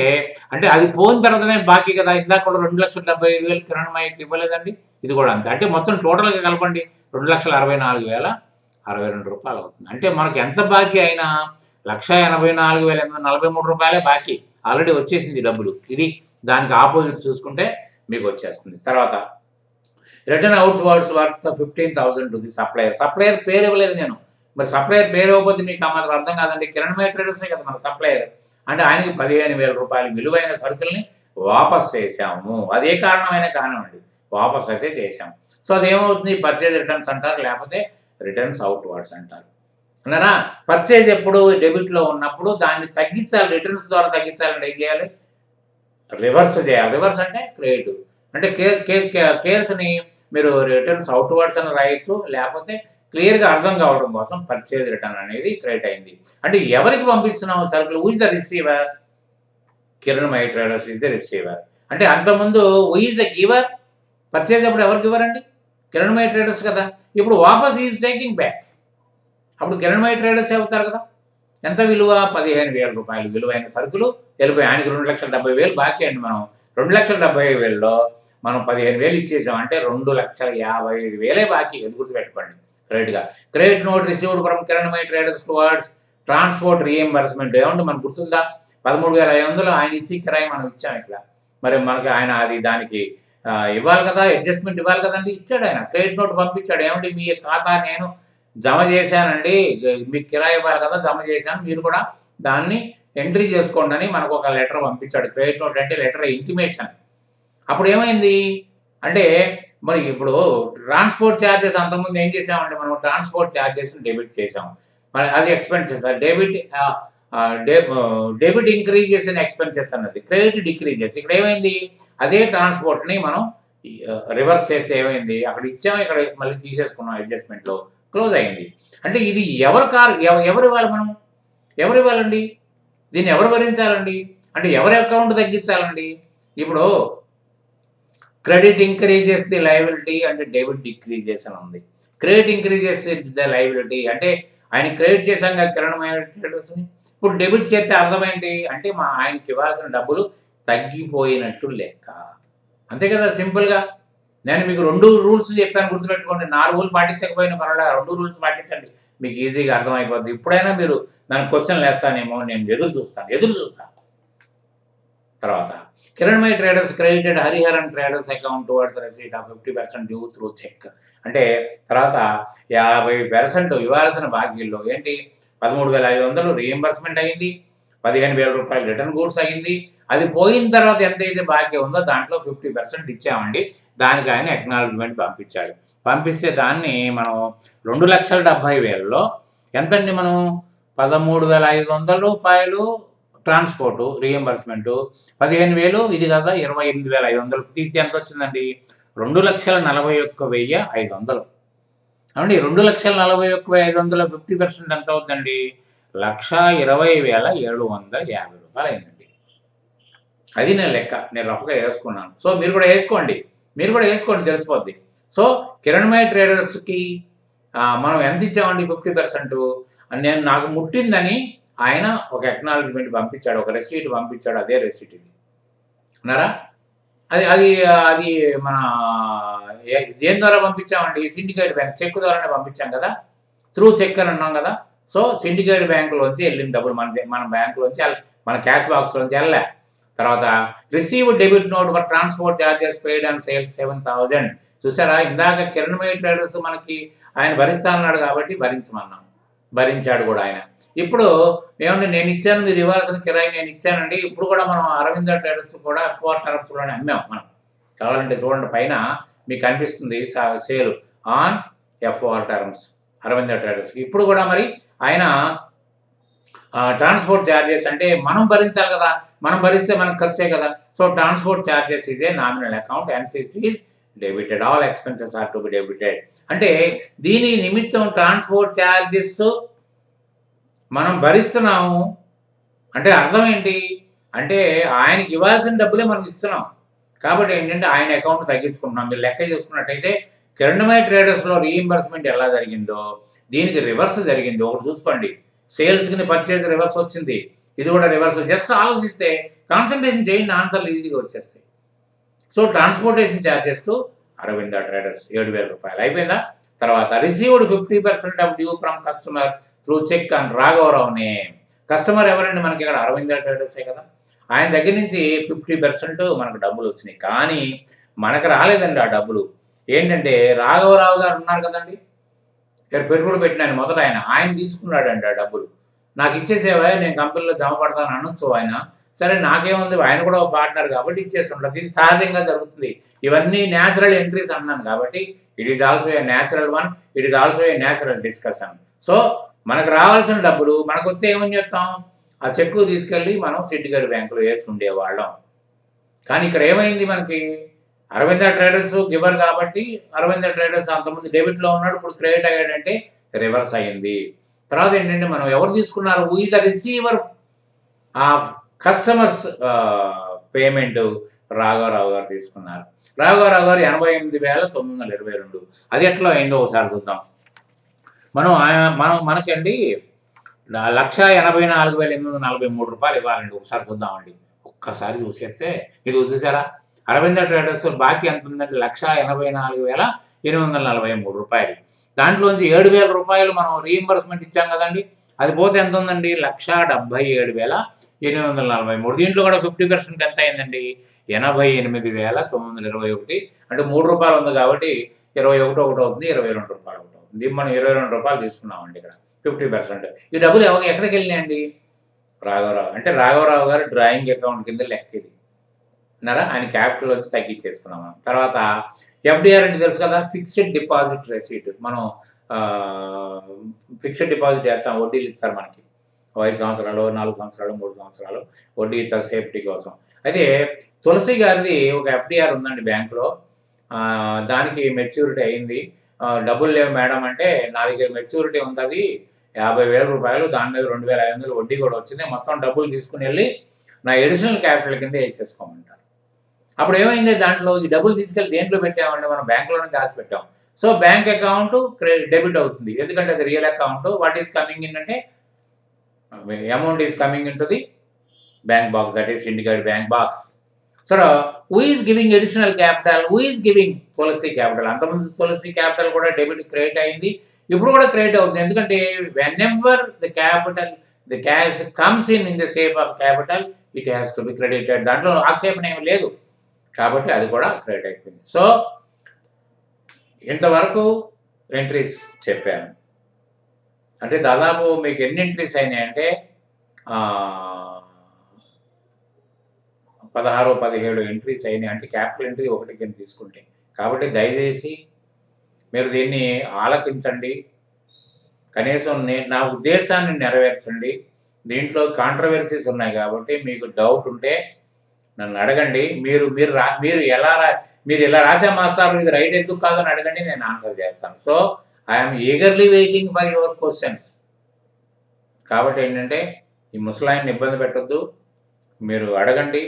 Speaker 1: అది పోయిన తర్వాతనే బాకీ కదా. ఇందాక కూడా 2,75,000 కిరణమయికి ఇవ్వలేదండి, ఇది కూడా అంతే. అంటే మొత్తం టోటల్గా కలపండి 2,64,062 రూపాయలు అవుతుంది. అంటే మనకు ఎంత బాకీ అయినా 1,84,843 రూపాయలే బాకీ, ఆల్రెడీ వచ్చేసింది డబ్బులు. ఇది దానికి ఆపోజిట్ చూసుకుంటే మీకు వచ్చేస్తుంది. తర్వాత return out words worth 15,000 to the supplier పేరు ఇవ్వలేదు నేను. మరి సప్లయర్ పేరు ఇవ్వకపోతే మీకు ఆ మాత్రం అర్థం కాదండి. కిరణమయి ట్రేడర్సే కదా మన సప్లయర్. అంటే ఆయనకి 15,000 రూపాయలు విలువైన సరుకుల్ని వాపస్ చేశాము. అదే కారణమైన కానివ్వండి, వాపస్ అయితే చేశాం. సో అదేమవుతుంది, పర్చేజ్ రిటర్న్స్ అంటారు, లేకపోతే రిటర్న్స్ అవుట్ వర్డ్స్ అంటారు. అన్నారా. పర్చేజ్ ఎప్పుడు డెబిట్లో ఉన్నప్పుడు దాన్ని తగ్గించాలి, రిటర్న్స్ ద్వారా తగ్గించాలంటే ఏం చేయాలి, రివర్స్ చేయాలి. రివర్స్ అంటే క్రెడిట్. అంటే కేర్స్ని మీరు రిటర్న్స్ అవుట్ వర్డ్స్ అని రాయొచ్చు, లేకపోతే క్లియర్గా అర్థం కావడం కోసం పర్చేజ్ రిటర్న్ అనేది క్రియేట్ అయింది. అంటే ఎవరికి పంపిస్తున్నాము సరుకులు, who is the receiver, Kiranmayi traders is the receiver. అంటే అంతకుముందు who is the giver, purchase అప్పుడు ఎవరికి ఇవ్వరండి, కిరణమయి ట్రేడర్స్ కదా. ఇప్పుడు వాపస్ ఈజ్ టేకింగ్ బ్యాక్, అప్పుడు కిరణమయి ట్రేడర్స్ అవుతారు కదా. ఎంత విలువ, 15,000 రూపాయలు విలువైన సరుకులు వెళ్ళిపోయి. ఆయనకి 2,70,000 బాకీ అండి. మనం 2,75,000లో మనం 15,000 ఇచ్చేసాం, అంటే 2,55,000 బాకీ. అది గుర్తుపెట్టుకోండి క్రెడిట్గా. Credit note received from Kiranmayi traders towards transport reimbursement. ఏమంటే మనకు గుర్తుందా, 13,500 ఆయన ఇచ్చి కిరాయి మనం ఇచ్చాం. ఇక్కడ మరి మనకి ఆయన అది దానికి ఇవ్వాలి కదా, అడ్జస్ట్మెంట్ ఇవ్వాలి కదండి. ఇచ్చాడు ఆయన, క్రెడిట్ నోట్ పంపించాడు. ఏమండి మీ ఖాతా నేను జమ చేశానండి, మీకు కిరాయి ఇవ్వాలి కదా, జమ చేశాను, మీరు కూడా దాన్ని ఎంట్రీ చేసుకోండి అని మనకు ఒక లెటర్ పంపించాడు. క్రెడిట్ నోట్ అంటే లెటర్ ఇంటిమేషన్. అప్పుడు ఏమైంది అంటే మరి ఇప్పుడు ట్రాన్స్పోర్ట్ ఛార్జెస్ అంతకుముందు ఏం చేసామండి, మనం ట్రాన్స్పోర్ట్ ఛార్జెస్ డెబిట్ చేసాం. మరి అది expenses. Debit increases in expenses అన్నది, క్రెడిట్ డిక్రీజెస్. ఇక్కడ ఏమైంది, అదే ట్రాన్స్పోర్ట్ని మనం రివర్స్ చేస్తే ఏమైంది, అక్కడ ఇచ్చాము, ఇక్కడ మళ్ళీ తీసేసుకున్నాం, అడ్జస్ట్మెంట్లో క్లోజ్ అయింది. అంటే ఇది ఎవరు ఇవ్వాలి, మనం ఎవరు ఇవ్వాలండి, దీన్ని ఎవరు భరించాలండి, అంటే ఎవరి అకౌంట్ తగ్గించాలండి. ఇప్పుడు క్రెడిట్ ఇంక్రీజెస్ ది లయబిలిటీ అంటే డెబిట్ డిక్రీజెస్ అని ఉంది. క్రెడిట్ ఇంక్రీజెస్ ద లయబిలిటీ అంటే ఆయన క్రెడిట్ చేశాం కదా కిరణ్ ట్రేడర్స్ని, ఇప్పుడు డెబిట్ చేస్తే అర్థమేంటి అంటే ఆయనకి ఇవ్వాల్సిన డబ్బులు తగ్గిపోయినట్టు లెక్క. అంతే కదా సింపుల్గా. నేను మీకు 2 రూల్స్ చెప్పాను, గుర్తుపెట్టుకోండి. నా రూల్ పాటించకపోయినా పర్వాలేదు, 2 రూల్స్ పాటించండి, మీకు ఈజీగా అర్థమైపోద్ది. ఇప్పుడైనా మీరు దానికి క్వశ్చన్లు వేస్తానేమో నేను ఎదురు చూస్తాను. తర్వాత Kiranmayi traders credited Hariharan traders account towards receipt of 50% due through cheque. అంటే తర్వాత 50% ఇవ్వాల్సిన బాకీల్లో ఏంటి 13,500 రీఎంబర్స్మెంట్ అయింది, 15,000 రూపాయలు రిటర్న్ గూడ్స్ అయింది. అది పోయిన తర్వాత ఎంతైతే బాకీ ఉందో దాంట్లో 50% ఇచ్చామండి. దానికి ఆయన అక్నాలజ్మెంట్ పంపించాడు. పంపిస్తే దాన్ని మనం 2,70,000లో ఎంతండి, మనం 13,500 రూపాయలు ట్రాన్స్పోర్టు రీఎంబర్స్మెంటు, 15,000 ఇది కదా 28,500 తీసి ఎంత వచ్చిందండి, 2,41,500. అవునండి, 2,41,500 50% ఎంత అవుతుందండి, 1,20,750 రూపాయలు అయిందండి. అది నేను లెక్క, నేను రఫ్గా వేసుకున్నాను. సో మీరు కూడా వేసుకోండి తెలిసిపోద్ది. సో కిరణ్మయ ట్రేడర్స్కి మనం ఎంత ఇచ్చామండి 50%. నాకు ముట్టిందని ఆయన ఒక అక్నాలజ్మెంట్ పంపించాడు, ఒక రెసీట్ పంపించాడు. అదే రెసీట్ ఇది అన్నారా. అది మన దేని ద్వారా పంపించామండి, సిండికేట్ బ్యాంక్ చెక్ ద్వారానే పంపించాం కదా, త్రూ చెక్ అని అన్నాం కదా. సో సిండికేట్ బ్యాంకులోంచి వెళ్ళిన డబ్బులు మన బ్యాంకులోంచి మన క్యాష్ బాక్స్లోంచి వెళ్ళలే. తర్వాత receive debit note for transport charges paid and sales 7,000. చూసారా, ఇందాక కిరణ్మయ ట్రేడర్స్ మనకి ఆయన భరిస్తానన్నాడు కాబట్టి భరించాడు కూడా ఆయన. ఇప్పుడు ఏమంటే నేను ఇచ్చాను, మీరు ఇవ్వాల్సిన కిరాయి నేను ఇచ్చానండి. ఇప్పుడు కూడా మనం అరవింద ట్రేడర్స్ కూడా F4 టర్మ్స్లోనే అమ్మాం. మనం కావాలంటే చూడండి, పైన మీకు కనిపిస్తుంది sale on F4 terms Aravinda ట్రేడర్స్కి. ఇప్పుడు కూడా మరి ఆయన ట్రాన్స్పోర్ట్ ఛార్జెస్ అంటే మనం భరించాలి కదా, మనం భరిస్తే మనకు ఖర్చే కదా. So transport charges is a nominal account and it is debited. All expenses are to be debited. అంటే దీని నిమిత్తం ట్రాన్స్పోర్ట్ ఛార్జెస్ మనం భరిస్తున్నాము అంటే అర్థం ఏంటి అంటే ఆయనకి ఇవ్వాల్సిన డబ్బులే మనం ఇస్తున్నాం కాబట్టి ఏంటంటే ఆయన అకౌంట్ తగ్గించుకుంటున్నాం. మీరు లెక్క చేసుకున్నట్టయితే కిరణ్మయ ట్రేడర్స్లో రీఇంబర్స్మెంట్ ఎలా జరిగిందో దీనికి రివర్స్ జరిగింది. ఒకటి చూసుకోండి, సేల్స్కి పర్చేజ్ రివర్స్ వచ్చింది, ఇది కూడా రివర్స్. జస్ట్ ఆలోచిస్తే కాన్సన్ట్రేషన్ చేయండి, ఆన్సర్లు ఈజీగా వచ్చేస్తాయి. So transportation charges to Aravinda traders 7,000 రూపాయలు అయిపోయిందా. తర్వాత received 50% of due from customer through cheque and రాఘవరావు నేమ్. కస్టమర్ ఎవరండి, మనకి ఇక్కడ అరవింద ట్రేడర్సే కదా. ఆయన దగ్గర నుంచి 50% మనకు డబ్బులు వచ్చినాయి, కానీ మనకు రాలేదండి ఆ డబ్బులు. ఏంటంటే రాఘవరావు గారు ఉన్నారు కదండి, పెట్టుబడి పెట్టిన మొదట ఆయన తీసుకున్నాడండి ఆ డబ్బులు. నాకు ఇచ్చేసేవా, నేను కంపెనీలో జమ పడతాను అనొచ్చు ఆయన. సరే నాకేముంది, ఆయన కూడా ఒక పార్ట్నర్ కాబట్టి ఇచ్చేస్తుంటారు. ఇది సహజంగా జరుగుతుంది. ఇవన్నీ న్యాచురల్ ఎంట్రీస్ అన్నాను కాబట్టి it is also a natural one, it is also a natural discussion. So మనకు రావాల్సిన డబ్బులు మనకు వస్తే ఏమని చెప్తాం, ఆ చెక్కు తీసుకెళ్ళి మనం సిండికేట్ బ్యాంకులో వేసి ఉండేవాళ్ళం. కానీ ఇక్కడ ఏమైంది, మనకి అరవింద ట్రేడర్స్ గివర్ కాబట్టి అరవింద ట్రేడర్స్ అంతకుముందు డెబిట్లో ఉన్నాడు, ఇప్పుడు క్రెడిట్ అయ్యాడంటే రివర్స్ అయ్యింది. తర్వాత ఏంటంటే మనం ఎవరు తీసుకున్నారు, we the receiver of customers payment రాఘవరావు గారు తీసుకున్నారు. రాఘవరావు గారు 88,922. అది ఎట్లా అయిందో ఒకసారి చూద్దాం. మనకండి 1,84,843 రూపాయలు ఇవ్వాలండి. ఒకసారి చూద్దామండి, ఒక్కసారి చూసేస్తే ఇది చూసారా, అరవింద ట్రేడర్స్ బాకీ ఎంత ఉందంటే 1,84,843 రూపాయలు. దాంట్లోంచి 7,000 రూపాయలు మనం రీఎంబర్స్మెంట్ ఇచ్చాం కదండి, అది పోతే ఎంత ఉందండి? 1,77,843. దీంట్లో కూడా 50% ఎంత అయిందండి? 88,921. అంటే రూ. 3 ఉంది కాబట్టి 21 ఒకటి అవుతుంది, రూ. 22 ఒకటి అవుతుంది. దీన్ని మనం రూ. 22 తీసుకున్నామండి ఇక్కడ 50%. ఈ డబ్బులు ఎక్కడికి వెళ్ళినాయండి? రాఘవరావు. అంటే రాఘవరావు గారు డ్రాయింగ్ అకౌంట్ కింద లెక్క ఇది. విన్నారా? ఆయన క్యాపిటల్ వచ్చి తగ్గించేసుకున్నాం మనం. తర్వాత ఎఫ్‌డిఆర్ అంటే తెలుసు కదా! Fixed deposit receipt. మనం ఫిక్స్డ్ డిపాజిట్ చేస్తాం, వడ్డీలు ఇస్తారు మనకి. 5 సంవత్సరాలు, 4 సంవత్సరాలు, 3 సంవత్సరాలు వడ్డీ ఇస్తారు సేఫ్టీ కోసం. అయితే తులసి గారిది ఒక ఎఫ్‌డిఆర్ ఉందండి బ్యాంకులో. దానికి మెచ్యూరిటీ అయింది. డబ్బులు లేవు మేడం అంటే, నా దగ్గర మెచ్యూరిటీ ఉందది రూ. 50,000, దాని మీద 2,500 వడ్డీ కూడా వచ్చింది. మొత్తం డబ్బులు తీసుకుని వెళ్ళి నా అడిషనల్ క్యాపిటల్ కింద వేసేసుకోమంటారు. అప్పుడు ఏమైంది? దాంట్లో ఈ డబ్బులు తీసుకెళ్ళి దేంట్లో పెట్టామంటే మనం బ్యాంకులోనే దాచిపెట్టాం. సో బ్యాంక్ అకౌంట్ డెబిట్ అవుతుంది. ఎందుకంటే అది real account. What is coming in అంటే amount is coming in to the bank box, that is Syndicate bank box. So who is giving additional capital? Who is giving? Tulasi capital. అంతకుముందు Tulasi capital కూడా debit create అయింది, ఇప్పుడు కూడా create అవుతుంది. ఎందుకంటే whenever the capital, the cash comes in the shape of capital, it has to be credited. దాంట్లో ఆక్షేపణ ఏమి లేదు కాబట్టి అది కూడా క్రియేట్ అయిపోయింది. సో ఇంతవరకు ఎంట్రీస్ చెప్పాను. అంటే దాదాపు మీకు ఎన్ని ఎంట్రీస్ అయినాయంటే 16, 17 ఎంట్రీస్ అయినాయి. అంటే క్యాపిటల్ ఎంట్రీ ఒకటి కింద తీసుకుంటే. కాబట్టి దయచేసి మీరు దీన్ని ఆలకించండి. కనీసం నా ఉద్దేశాన్ని నెరవేర్చండి. దీంట్లో కాంట్రవర్సీస్ ఉన్నాయి కాబట్టి మీకు డౌట్ ఉంటే నన్ను అడగండి. మీరు ఇలా రాసే మాస్టర్ ఇది రైట్ ఎందుకు కాదని అడగండి, నేను ఆన్సర్ చేస్తాను. So I'm eagerly waiting for your questions. కాబట్టి ఏంటంటే ఈ ముసలాయన్ని ఇబ్బంది పెట్టొద్దు, మీరు అడగండి,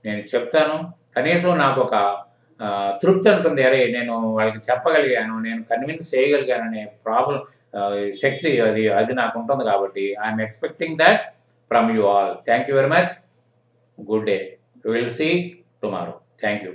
Speaker 1: నేను చెప్తాను. కనీసం నాకు ఒక తృప్తి ఉంటుంది, అరే నేను వాళ్ళకి చెప్పగలిగాను, నేను కన్విన్స్ చేయగలిగాననే శక్తి అది నాకు ఉంటుంది. కాబట్టి I'm expecting that from you all. Thank you very much. Good day. We will see tomorrow. Thank you.